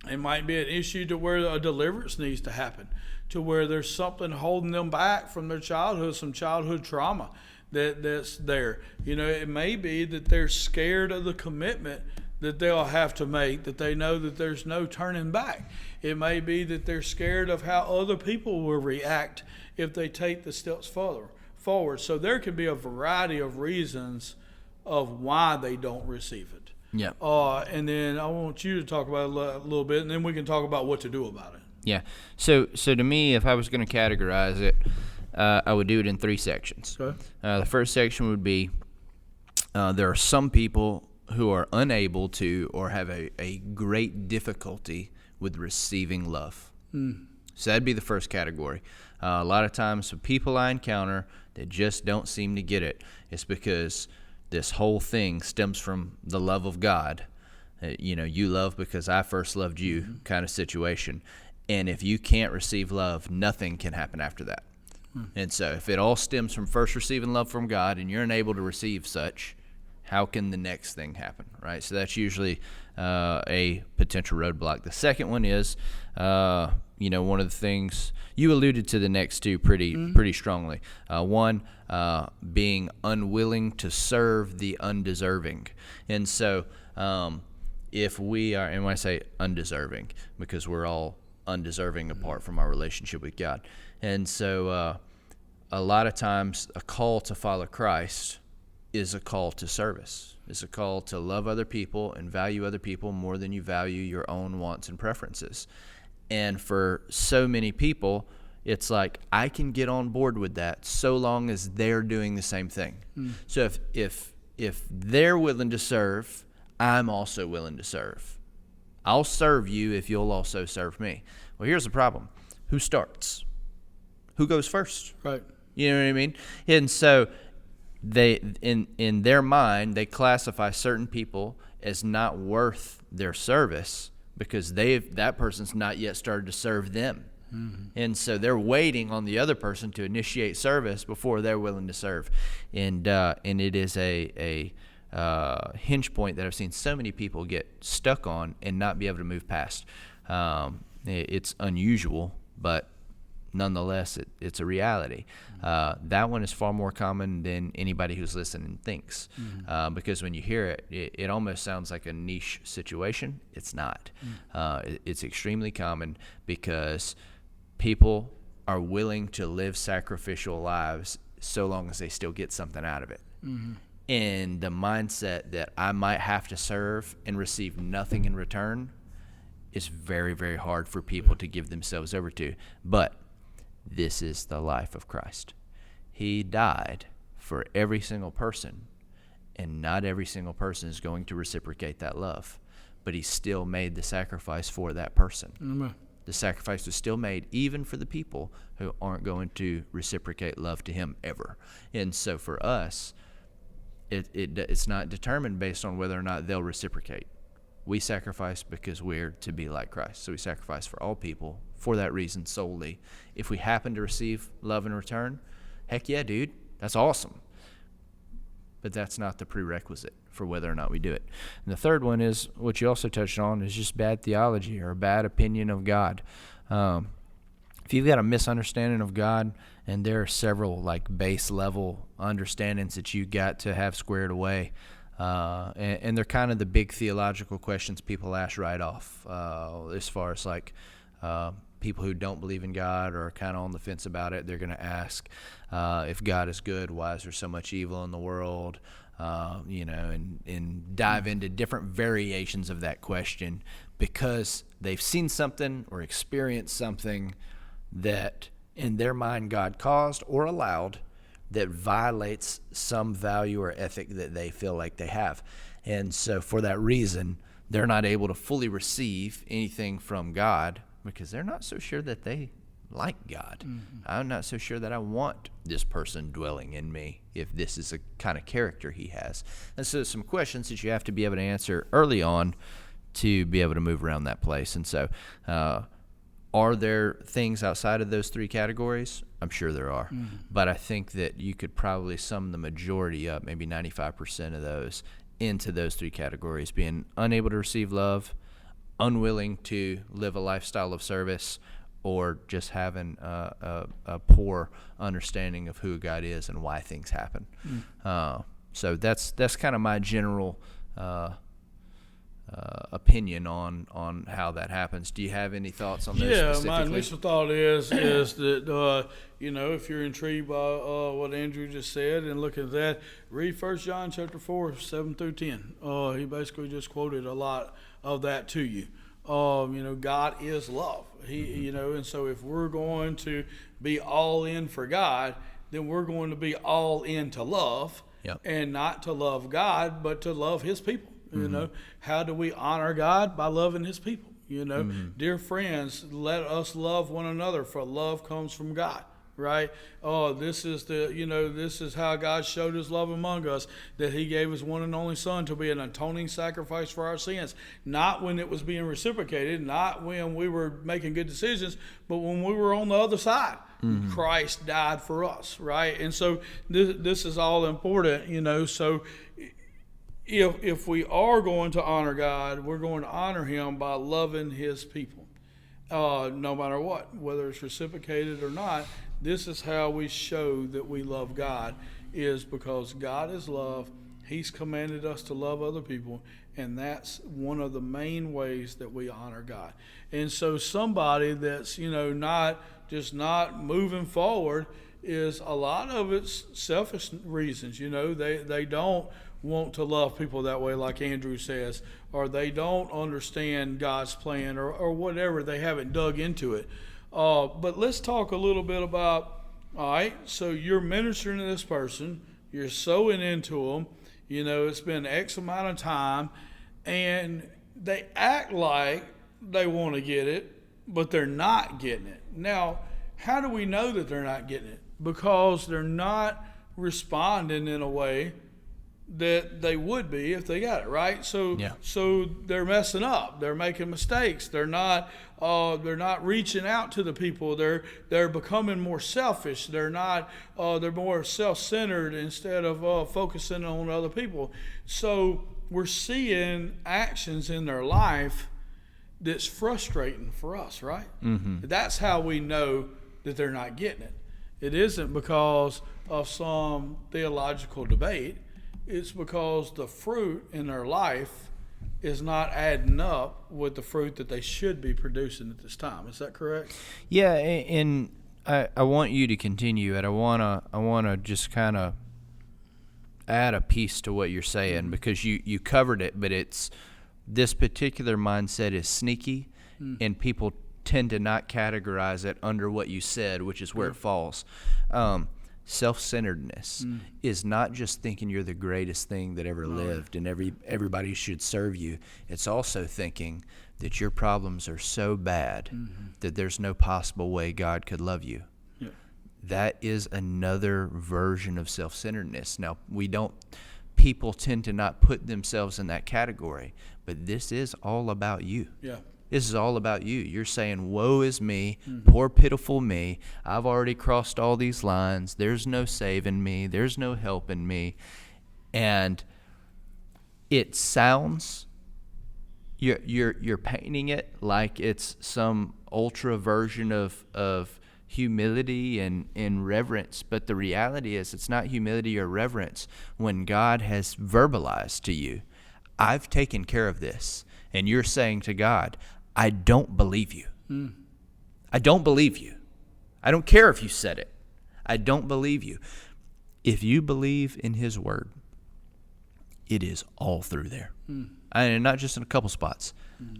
S2: It might be an issue to where a deliverance needs to happen, to where there's something holding them back from their childhood, some childhood trauma that's there. It may be that they're scared of the commitment that they'll have to make, that they know that there's no turning back. It may be that they're scared of how other people will react if they take the steps forward. So there can be a variety of reasons of why they don't receive it.
S1: Yeah.
S2: And then I want you to talk about it a little bit, and then we can talk about what to do about it.
S1: Yeah. So to me, if I was going to categorize it, I would do it in 3 sections.
S2: Okay.
S1: The first section would be there are some people who are unable to or have a great difficulty with receiving love. So that'd be the first category. A lot of times the people I encounter that just don't seem to get it, it's because this whole thing stems from the love of God. You love because I first loved you kind of situation. And if you can't receive love, nothing can happen after that. And so if it all stems from first receiving love from God and you're unable to receive such, how can the next thing happen, right? So that's usually a potential roadblock. The second one is, one of the things you alluded to the next two pretty strongly. One, being unwilling to serve the undeserving. And so if we are, and when I say undeserving, because we're all undeserving apart from our relationship with God. And so a lot of times a call to follow Christ is a call to service. It's a call to love other people and value other people more than you value your own wants and preferences. And for so many people, it's like, I can get on board with that so long as they're doing the same thing. So if they're willing to serve, I'm also willing to serve. I'll serve you if you'll also serve me. Well, here's the problem. Who starts? Who goes first?
S2: Right.
S1: You know what I mean? And so they, in their mind, they classify certain people as not worth their service because that person's not yet started to serve them. And so they're waiting on the other person to initiate service before they're willing to serve. And it is a hinge point that I've seen so many people get stuck on and not be able to move past. It's unusual, but nonetheless, it's a reality. That one is far more common than anybody who's listening thinks, because when you hear it, it almost sounds like a niche situation. It's not. It's extremely common because people are willing to live sacrificial lives so long as they still get something out of it. And the mindset that I might have to serve and receive nothing in return is very, very hard for people to give themselves over to. But this is the life of Christ. He died for every single person, and not every single person is going to reciprocate that love. But he still made the sacrifice for that person.
S2: Amen.
S1: The sacrifice was still made even for the people who aren't going to reciprocate love to him ever. And so for us, it's not determined based on whether or not they'll reciprocate. We sacrifice because we're to be like Christ. So we sacrifice for all people for that reason solely. If we happen to receive love in return, heck yeah, dude, that's awesome. But that's not the prerequisite for whether or not we do it. And the third one is, what you also touched on, is just bad theology or a bad opinion of God. If you've got a misunderstanding of God, and there are several like base level understandings that you got to have squared away, and they're kind of the big theological questions people ask right off, as far as like people who don't believe in God or are kind of on the fence about it. They're going to ask, if God is good, why is there so much evil in the world? And dive into different variations of that question because they've seen something or experienced something that in their mind God caused or allowed that violates some value or ethic that they feel like they have. And so for that reason, they're not able to fully receive anything from God because they're not so sure that they like God. I'm not so sure that I want this person dwelling in me if this is a kind of character he has. And so some questions that you have to be able to answer early on to be able to move around that place. And so are there things outside of those three categories? I'm sure there are. But I think that you could probably sum the majority up, maybe 95% of those, into those three categories: being unable to receive love, unwilling to live a lifestyle of service, or just having a poor understanding of who God is and why things happen. So that's kind of my general opinion on how that happens. Do you have any thoughts on those specifically?
S2: My initial thought is that if you're intrigued by what Andrew just said and look at that, read 1 John chapter 4, 7 through 10. He basically just quoted a lot of that to you. God is love. And so if we're going to be all in for God, then we're going to be all in to love, and not to love God, but to love His people. How do we honor God? By loving His people. Dear friends, let us love one another, for love comes from God. Right? This is how God showed His love among us, that He gave His one and only Son to be an atoning sacrifice for our sins. Not when it was being reciprocated, not when we were making good decisions, but when we were on the other side. Christ died for us, right? And so this is all important, So if we are going to honor God, we're going to honor Him by loving His people, no matter what, whether it's reciprocated or not. This is how we show that we love God, is because God is love. He's commanded us to love other people, and that's one of the main ways that we honor God. And so somebody that's, not moving forward, is a lot of it's selfish reasons. They don't want to love people that way, like Andrew says, or they don't understand God's plan, or whatever. They haven't dug into it. But let's talk a little bit about, all right, so you're ministering to this person, you're sowing into them, it's been X amount of time, and they act like they want to get it, but they're not getting it. Now, how do we know that they're not getting it? Because they're not responding in a way that they would be if they got it, right? So they're messing up. They're making mistakes. They're not reaching out to the people. They're becoming more selfish. They're more self-centered instead of focusing on other people. So we're seeing actions in their life that's frustrating for us, right? That's how we know that they're not getting it. It isn't because of some theological debate. It's because the fruit in their life is not adding up with the fruit that they should be producing at this time. Is that correct?
S1: Yeah, and I want you to continue it. I wanna just kind of add a piece to what you're saying, because you covered it, but it's this particular mindset is sneaky, and people tend to not categorize it under what you said, which is where it falls. Self-centeredness is not just thinking you're the greatest thing that ever lived and everybody should serve you. It's also thinking that your problems are so bad that there's no possible way God could love you. Yeah. That is another version of self-centeredness. Now, people tend to not put themselves in that category, but this is all about you. Yeah. This is all about you. You're saying, woe is me, poor pitiful me. I've already crossed all these lines. There's no saving me. There's no helping me. And it sounds, you're painting it like it's some ultra version of humility and reverence. But the reality is it's not humility or reverence when God has verbalized to you, I've taken care of this. And you're saying to God, I don't believe you. I don't believe you. I don't care if you said it. I don't believe you. If you believe in His word, it is all through there. And not just in a couple spots.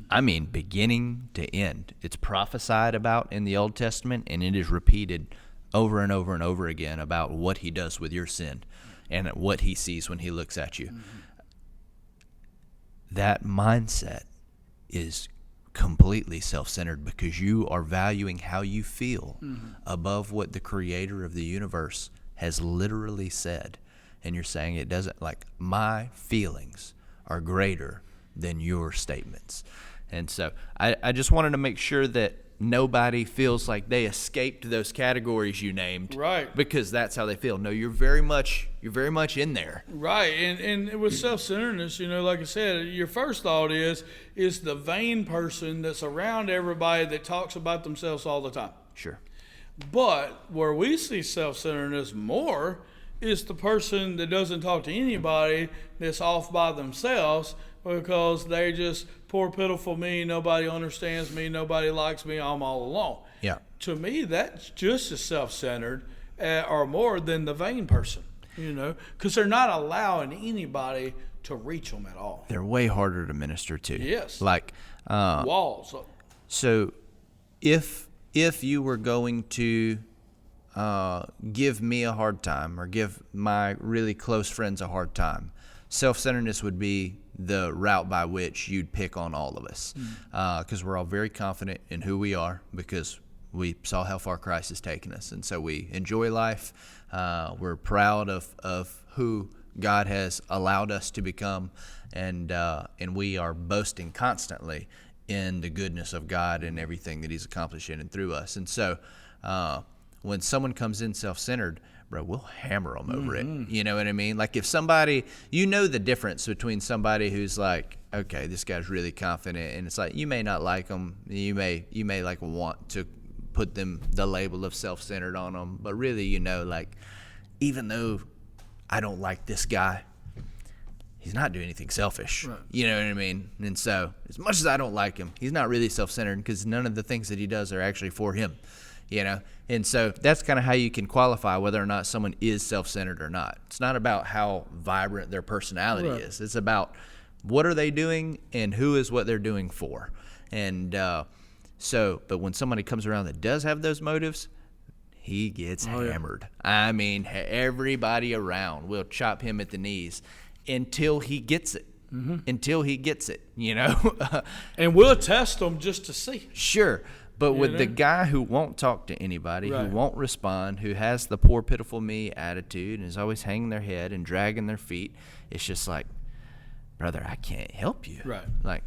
S1: I mean, beginning to end. It's prophesied about in the Old Testament, and it is repeated over and over and over again about what He does with your sin and what He sees when He looks at you. That mindset is completely self-centered because you are valuing how you feel above what the creator of the universe has literally said. And you're saying it doesn't, like, my feelings are greater than your statements. And so I just wanted to make sure that nobody feels like they escaped those categories you named,
S2: right?
S1: Because that's how they feel. No, you're very much in there,
S2: right? And with self-centeredness, like I said, your first thought is the vain person that's around everybody that talks about themselves all the time.
S1: Sure.
S2: But where we see self-centeredness more it's the person that doesn't talk to anybody that's off by themselves because they just poor pitiful me. Nobody understands me. Nobody likes me. I'm all alone.
S1: Yeah.
S2: To me, that's just as self-centered or more than the vain person, because they're not allowing anybody to reach them at all.
S1: They're way harder to minister to.
S2: Yes.
S1: Like
S2: walls.
S1: So if you were going to give me a hard time or give my really close friends a hard time, self-centeredness would be the route by which you'd pick on all of us, because we're all very confident in who we are because we saw how far Christ has taken us, and so we enjoy life. We're proud of who God has allowed us to become, and we are boasting constantly in the goodness of God and everything that He's accomplished in and through us. And so when someone comes in self-centered, bro, we'll hammer them over it. You know what I mean? Like if somebody, the difference between somebody who's like, okay, this guy's really confident, and it's like you may not like them, you may like want to put them the label of self-centered on them, but really, like even though I don't like this guy, he's not doing anything selfish. Right. You know what I mean? And so as much as I don't like him, he's not really self-centered because none of the things that he does are actually for him. And so that's kind of how you can qualify whether or not someone is self-centered or not. It's not about how vibrant their personality is. It's about what are they doing and who is what they're doing for. And but when somebody comes around that does have those motives, he gets hammered. I mean, everybody around will chop him at the knees until he gets it. Until he gets it,
S2: And we'll test them just to see.
S1: Sure. But with the guy who won't talk to anybody, who won't respond, who has the poor, pitiful me attitude and is always hanging their head and dragging their feet, it's just like, brother, I can't help you.
S2: Right.
S1: Like,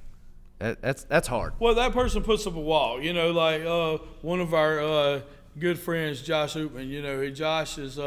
S1: that's hard.
S2: Well, that person puts up a wall. Like one of our good friends, Josh Oopman, Josh is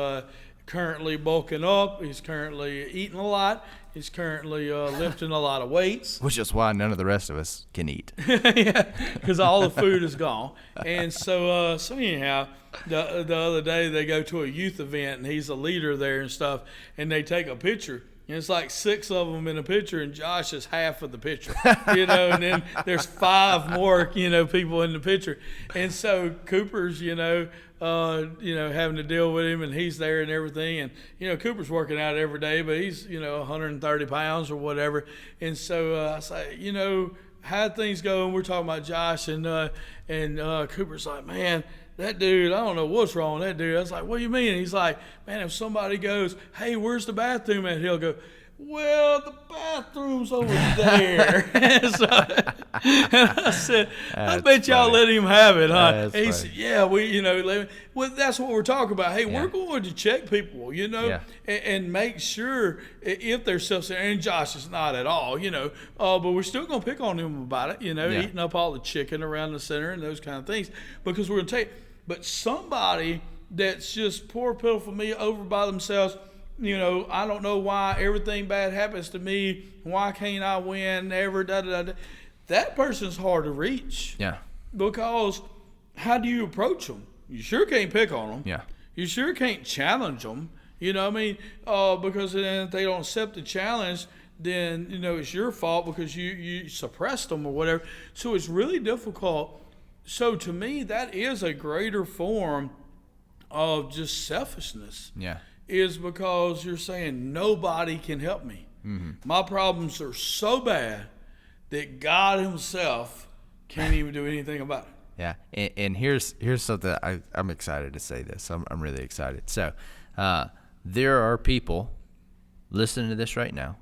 S2: currently bulking up. He's currently eating a lot. He's currently lifting a lot of weights.
S1: Which is why none of the rest of us can eat.
S2: Yeah, because all the food is gone. And so anyhow, the other day they go to a youth event, and he's a leader there and stuff, and they take a picture. And it's like 6 of them in a picture, and Josh is half of the picture, and then there's 5 more, people in the picture. And so Cooper's, having to deal with him, and he's there and everything. And, Cooper's working out every day, but he's, 130 pounds or whatever. And so I say, how'd things go? And we're talking about Josh, and Cooper's like, man, that dude, I don't know what's wrong with that dude. I was like, what do you mean? And he's like, man, if somebody goes, hey, where's the bathroom at? He'll go, well, the bathroom's over there. And I said, I bet y'all let him have it, huh? And he said, yeah, well, that's what we're talking about. Hey, we're going to check people, and make sure if they're self-centered. And Josh is not at all, but we're still going to pick on him about it, eating up all the chicken around the center and those kind of things, because we're going to take. But somebody that's just poor, pitiful me over by themselves, I don't know why everything bad happens to me. Why can't I win? Ever, da-da-da-da. That person's hard to reach.
S1: Yeah.
S2: Because how do you approach them? You sure can't pick on them.
S1: Yeah.
S2: You sure can't challenge them. Because then if they don't accept the challenge, then, it's your fault because you suppressed them or whatever. So it's really difficult. So to me, that is a greater form of just selfishness.
S1: Yeah.
S2: Is because you're saying nobody can help me. Mm-hmm. My problems are so bad that God Himself can't even do anything about it.
S1: Yeah, and here's something I'm excited to say this. I'm really excited. So there are people listening to this right now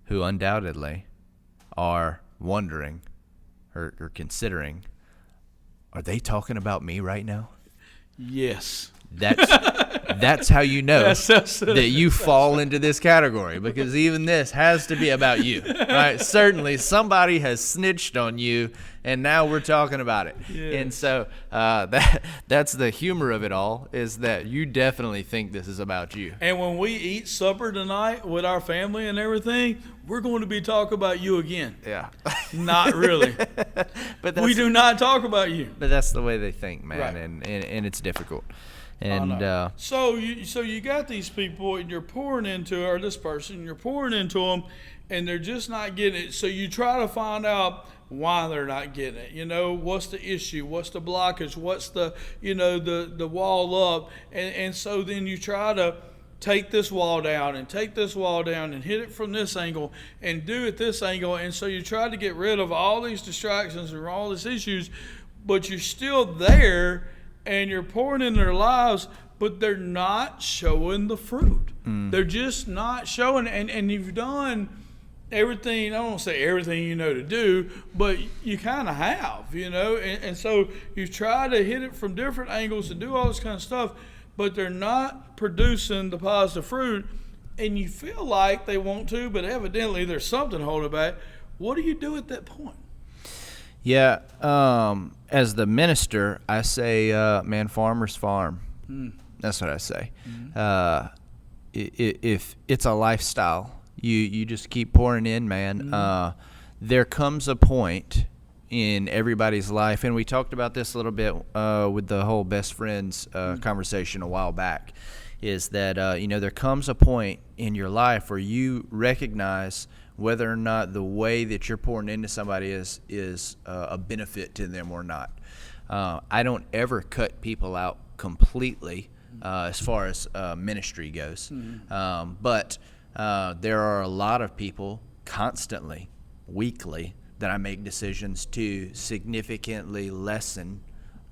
S1: who undoubtedly are wondering or considering, are they talking about me right now?
S2: Yes.
S1: That's how you know that you fall into this category, because even this has to be about you, right? Certainly somebody has snitched on you, and now we're talking about it. Yes. And so that's the humor of it all, is that you definitely think this is about you.
S2: And when we eat supper tonight with our family and everything, we're going to be talking about you again.
S1: Yeah.
S2: Not really. But we do not talk about you.
S1: But that's the way they think, man,
S2: right.
S1: and it's difficult. And
S2: so you got these people, and you're pouring into, or this person, you're pouring into them, and they're just not getting it. So you try to find out why they're not getting it. You know, what's the issue? What's the blockage? What's the, you know, the wall up? And so then you try to take this wall down and take this wall down and hit it from this angle and do it this angle. And so you try to get rid of all these distractions and all these issues, but you're still there and you're pouring in their lives, but they're not showing the fruit. They're just not showing. And you've done everything, I don't want to say everything you know to do, but you kind of have, you know. And so you try to hit it from different angles and do all this kind of stuff, but they're not producing the positive fruit, and you feel like they want to, but evidently there's something holding back. What do you do at that point?
S1: Yeah, as the minister, I say, man, farmers farm. That's what I say. If it's a lifestyle, you just keep pouring in, man. There comes a point in everybody's life, and we talked about this a little bit with the whole best friends conversation a while back, is that you know, there comes a point in your life where you recognize whether or not the way that you're pouring into somebody is a benefit to them or not. I don't ever cut people out completely as far as ministry goes, but there are a lot of people constantly, weekly, that I make decisions to significantly lessen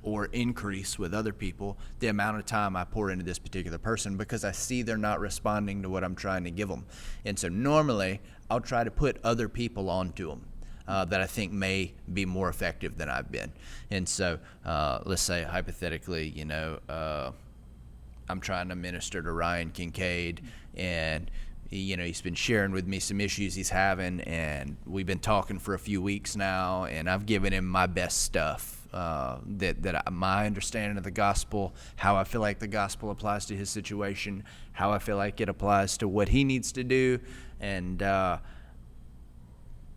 S1: or increase with other people the amount of time I pour into this particular person, because I see they're not responding to what I'm trying to give them. And so normally I'll try to put other people onto them that I think may be more effective than I've been. And so let's say hypothetically, you know, I'm trying to minister to Ryan Kincaid, and you know, he's been sharing with me some issues he's having, and we've been talking for a few weeks now, and I've given him my best stuff, my understanding of the gospel, how I feel like the gospel applies to his situation, how I feel like it applies to what he needs to do. And a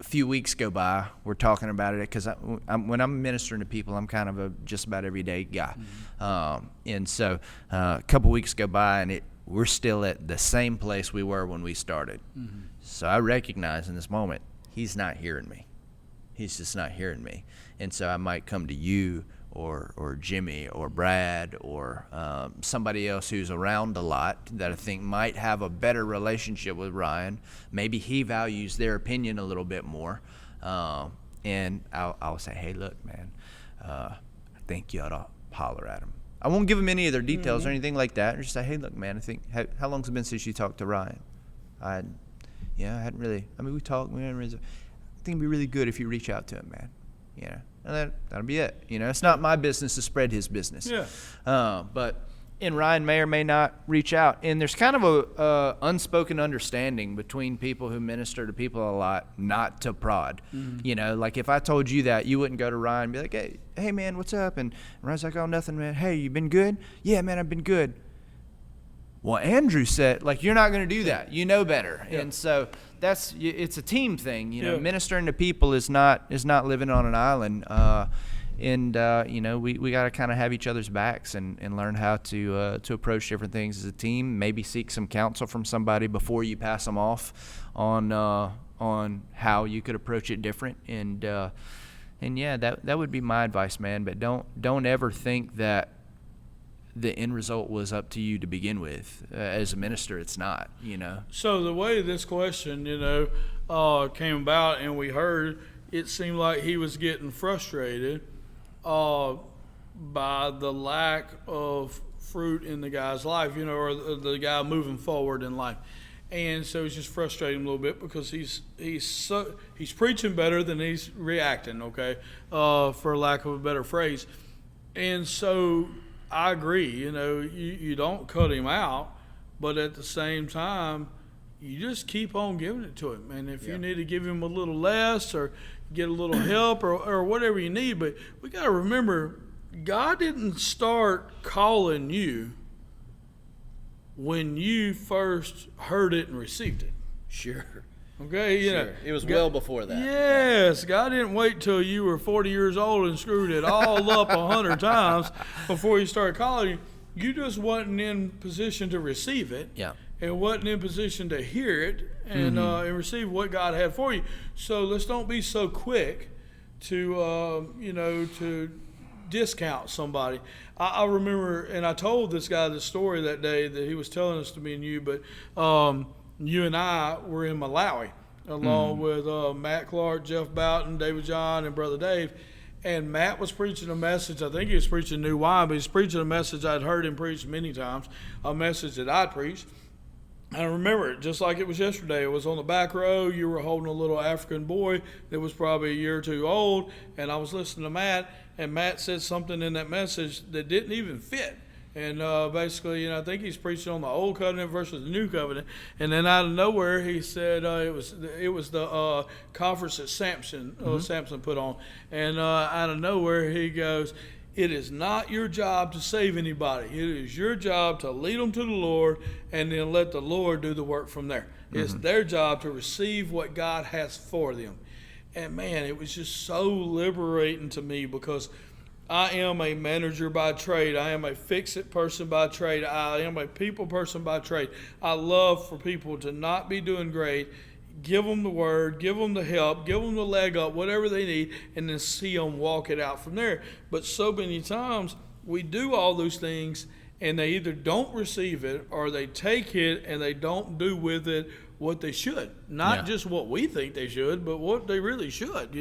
S1: few weeks go by, we're talking about it, because when I'm ministering to people, I'm kind of a just about everyday guy. And so a couple weeks go by, and we're still at the same place we were when we started. So I recognize in this moment, he's not hearing me. He's just not hearing me. And so I might come to you or Jimmy or Brad or somebody else who's around a lot that I think might have a better relationship with Ryan. Maybe he values their opinion a little bit more. And I'll say, hey, look, man, I think you ought to holler at him. I won't give him any of their details or anything like that. Or just say, hey, look, man, I think, how long's it been since you talked to Ryan? I hadn't really, we talked. I think it'd be really good if you reach out to him, man. You know, and that'll be it. You know, it's not my business to spread his business. Yeah. And Ryan may or may not reach out. And there's kind of a unspoken understanding between people who minister to people a lot, not to prod. You know, like if I told you that, you wouldn't go to Ryan and be like, hey man, what's up? And Ryan's like, oh, nothing, man. Hey, you been good? Yeah, man, I've been good. Well, Andrew said, like, you're not going to do that. You know better. Yeah. And so it's a team thing. You know, ministering to people is not living on an island. You know, we got to kind of have each other's backs and learn how to approach different things as a team. Maybe seek some counsel from somebody before you pass them off on how you could approach it different. And yeah, that would be my advice, man. But don't ever think that the end result was up to you to begin with. As a minister, it's not. You know. So
S2: the way this question, you know, came about, and we heard, it seemed like he was getting frustrated by the lack of fruit in the guy's life, you know, or the guy moving forward in life. And so it's just frustrating a little bit because he's preaching better than he's reacting, okay, for lack of a better phrase. And so I agree, you know, you don't cut him out, but at the same time, you just keep on giving it to him. And if you need to give him a little less or get a little help or whatever you need, but we got to remember, God didn't start calling you when you first heard it and received it.
S1: Sure.
S2: Okay, you know,
S1: it was well before that.
S2: Yes, God didn't wait till you were 40 years old and screwed it all up 100 times before He started calling you. You just wasn't in position to receive it.
S1: Yeah.
S2: And wasn't in position to hear it and receive what God had for you. So let's don't be so quick to to discount somebody. I remember, and I told this guy the story that day that he was telling us to me and you, but you and I were in Malawi along with Matt Clark, Jeff Boughton, David John, and Brother Dave. And Matt was preaching a message. I think he was preaching New Wine, but he was preaching a message I'd heard him preach many times, a message that I'd preached. I remember it just like it was yesterday. It was on the back row. You were holding a little African boy that was probably a year or two old, and I was listening to Matt, and Matt said something in that message that didn't even fit. And basically, I think he's preaching on the old covenant versus the new covenant. And then out of nowhere, he said it was the conference that Samson put on. And out of nowhere, he goes, "It is not your job to save anybody. It is your job to lead them to the Lord and then let the Lord do the work from there. It's their job to receive what God has for them." And man, it was just so liberating to me because I am a manager by trade. I am a fix-it person by trade. I am a people person by trade. I love for people to not be doing great. Give them the word, give them the help, give them the leg up, whatever they need, and then see them walk it out from there. But so many times we do all those things and they either don't receive it or they take it and they don't do with it what they should. Not just what we think they should, but what they really should,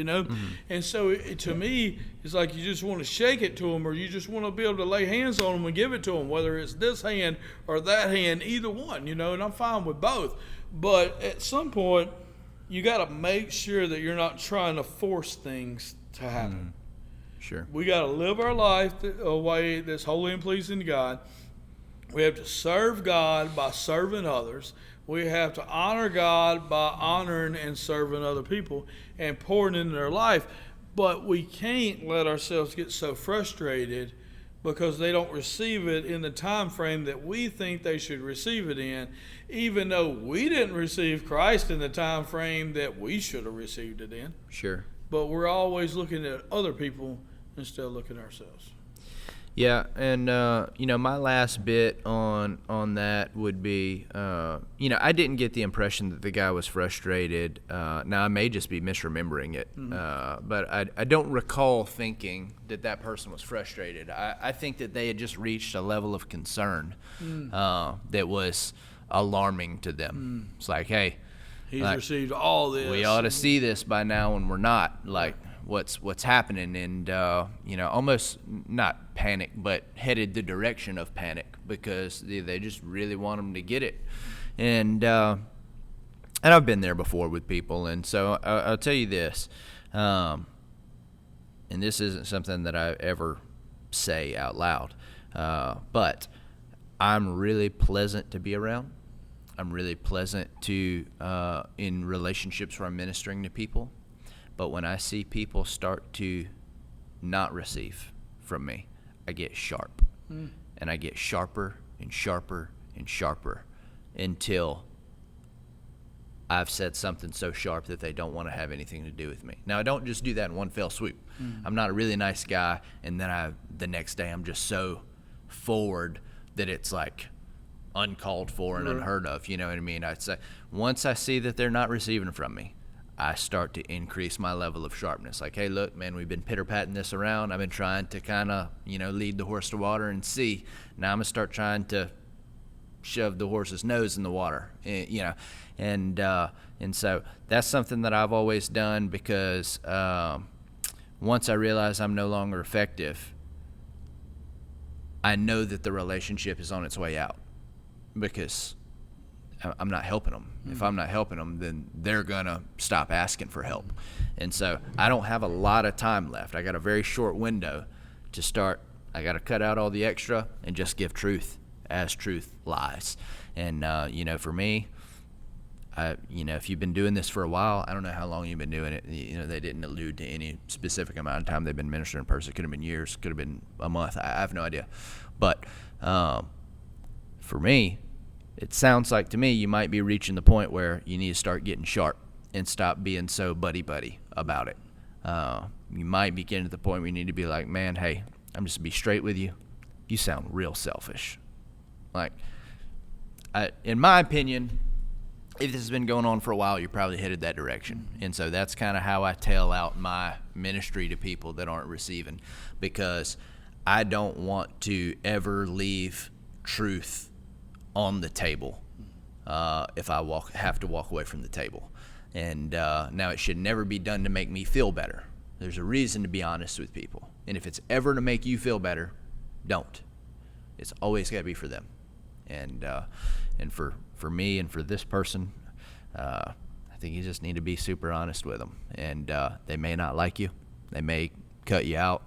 S2: And so to me, it's like you just want to shake it to them or you just want to be able to lay hands on them and give it to them, whether it's this hand or that hand, either one, and I'm fine with both. But at some point, you got to make sure that you're not trying to force things to happen.
S1: Sure.
S2: We got to live our life a way that's holy and pleasing to God. We have to serve God by serving others. We have to honor God by honoring and serving other people and pouring into their life. But we can't let ourselves get so frustrated because they don't receive it in the time frame that we think they should receive it in, even though we didn't receive Christ in the time frame that we should have received it in.
S1: Sure.
S2: But we're always looking at other people instead of looking at ourselves.
S1: Yeah, and my last bit on that would be, I didn't get the impression that the guy was frustrated. Now I may just be misremembering it, but I don't recall thinking that person was frustrated. I think that they had just reached a level of concern that was alarming to them. It's like, hey,
S2: he's received all this.
S1: We ought to see this by now, and we're not. Like, what's happening? And almost not panic, but headed the direction of panic because they just really want them to get it. And I've been there before with people, and so I'll tell you this, and this isn't something that I ever say out loud, but I'm really pleasant to be around. I'm really pleasant to in relationships where I'm ministering to people. But when I see people start to not receive from me, I get sharp. And I get sharper and sharper and sharper until I've said something so sharp that they don't want to have anything to do with me. Now, I don't just do that in one fell swoop. I'm not a really nice guy, and then the next day I'm just so forward that it's like uncalled for and unheard of. You know what I mean? I'd say once I see that they're not receiving from me, I start to increase my level of sharpness. Like, hey, look, man, we've been pitter-patting this around. I've been trying to kind of, lead the horse to water and see. Now I'm going to start trying to shove the horse's nose in the water, And so that's something that I've always done because once I realize I'm no longer effective, I know that the relationship is on its way out because I'm not helping them. If I'm not helping them, then they're going to stop asking for help. And so I don't have a lot of time left. I got a very short window to start. I got to cut out all the extra and just give truth as truth lies. And, for me, if you've been doing this for a while, I don't know how long you've been doing it. They didn't allude to any specific amount of time they've been ministering in person. It could have been years, could have been a month. I have no idea. But for me, it sounds like to me you might be reaching the point where you need to start getting sharp and stop being so buddy-buddy about it. You might be getting to the point where you need to be like, man, hey, I'm just going to be straight with you. you sound real selfish. Like, in my opinion, if this has been going on for a while, you're probably headed that direction. And so that's kind of how I tell out my ministry to people that aren't receiving, because I don't want to ever leave truth on the table if I have to walk away from the table. And now it should never be done to make me feel better. There's a reason to be honest with people. And if it's ever to make you feel better, don't. It's always got to be for them. And for me and for this person, I think you just need to be super honest with them. And they may not like you. They may cut you out.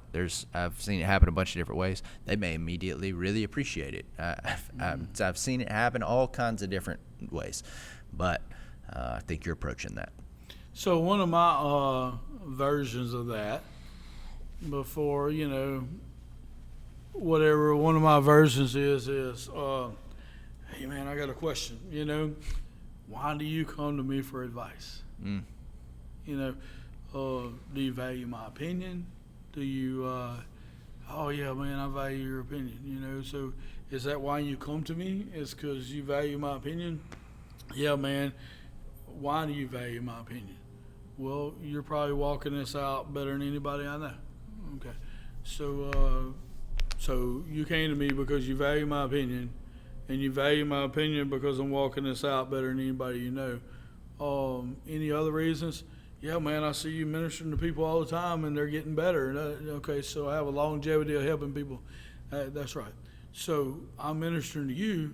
S1: I've seen it happen a bunch of different ways. They may immediately really appreciate it. I've seen it happen all kinds of different ways. But I think you're approaching that.
S2: So one of my versions of that, before, whatever one of my versions is, hey man, I got a question. Why do you come to me for advice? Do you value my opinion? Do you, oh yeah, man, I value your opinion, so is that why you come to me? Is because you value my opinion? Yeah, man, why do you value my opinion? Well, you're probably walking this out better than anybody I know. Okay, so you came to me because you value my opinion, and you value my opinion because I'm walking this out better than anybody you know. Any other reasons? Yeah, man, I see you ministering to people all the time, and they're getting better. Okay, so I have a longevity of helping people. That's right. So I'm ministering to you,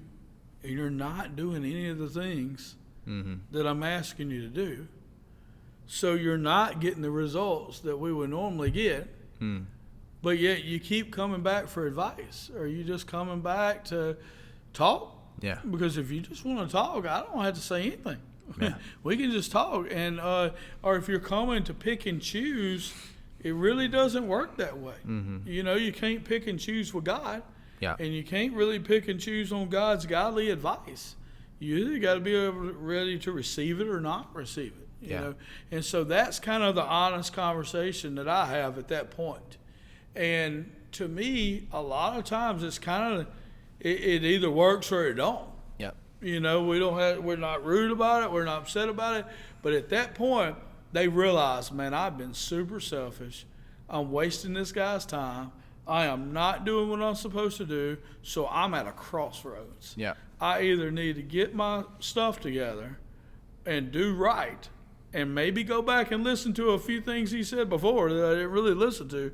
S2: and you're not doing any of the things that I'm asking you to do. So you're not getting the results that we would normally get, but yet you keep coming back for advice. Are you just coming back to talk?
S1: Yeah.
S2: Because if you just want to talk, I don't have to say anything.
S1: Yeah.
S2: We can just talk. And or if you're coming to pick and choose, it really doesn't work that way. You can't pick and choose with God.
S1: Yeah.
S2: And you can't really pick and choose on God's godly advice. You either got to be ready to receive it or not receive it. You know? And so that's kind of the honest conversation that I have at that point. And to me, a lot of times it's kind of, it either works or it don't.
S1: Yep.
S2: We're not rude about it. We're not upset about it. But at that point, they realize, man, I've been super selfish. I'm wasting this guy's time. I am not doing what I'm supposed to do. So I'm at a crossroads.
S1: Yeah.
S2: I either need to get my stuff together and do right, and maybe go back and listen to a few things he said before that I didn't really listen to,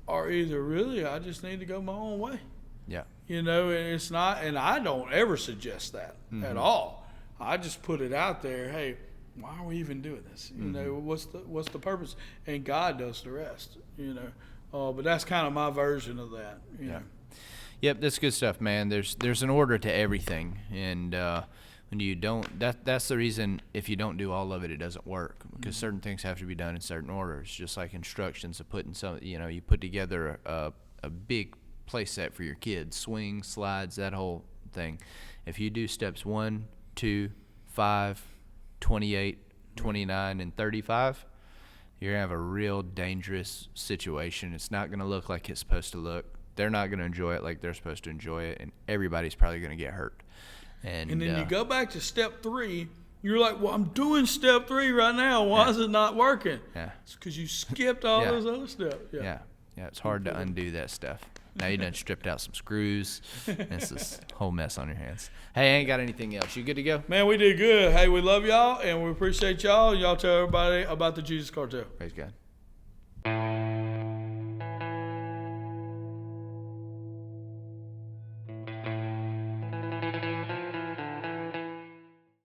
S2: or either really I just need to go my own way.
S1: Yeah.
S2: And it's not, and I don't ever suggest that at all. I just put it out there. Hey, why are we even doing this? What's the purpose? And God does the rest. But that's kind of my version of that.
S1: Yeah. Yep, that's good stuff, man. There's an order to everything, and when you don't, that's the reason if you don't do all of it, it doesn't work, because certain things have to be done in certain orders, just like instructions of putting you put together a big play set for your kids, swings, slides, that whole thing. If you do steps 1, 2, 5, 28, 29, and 35, you're going to have a real dangerous situation. It's not going to look like it's supposed to look. They're not going to enjoy it like they're supposed to enjoy it, and everybody's probably going to get hurt. And
S2: then you go back to step 3, you're like, well, I'm doing step 3 right now. Why is it not working?
S1: Yeah.
S2: It's because you skipped all those other steps.
S1: Yeah, it's hard to undo that stuff. Now you done stripped out some screws. It's this whole mess on your hands. Hey, I ain't got anything else. You good to go?
S2: Man, we did good. Hey, we love y'all, and we appreciate y'all. Y'all tell everybody about the Jesus Cartel.
S1: Praise God.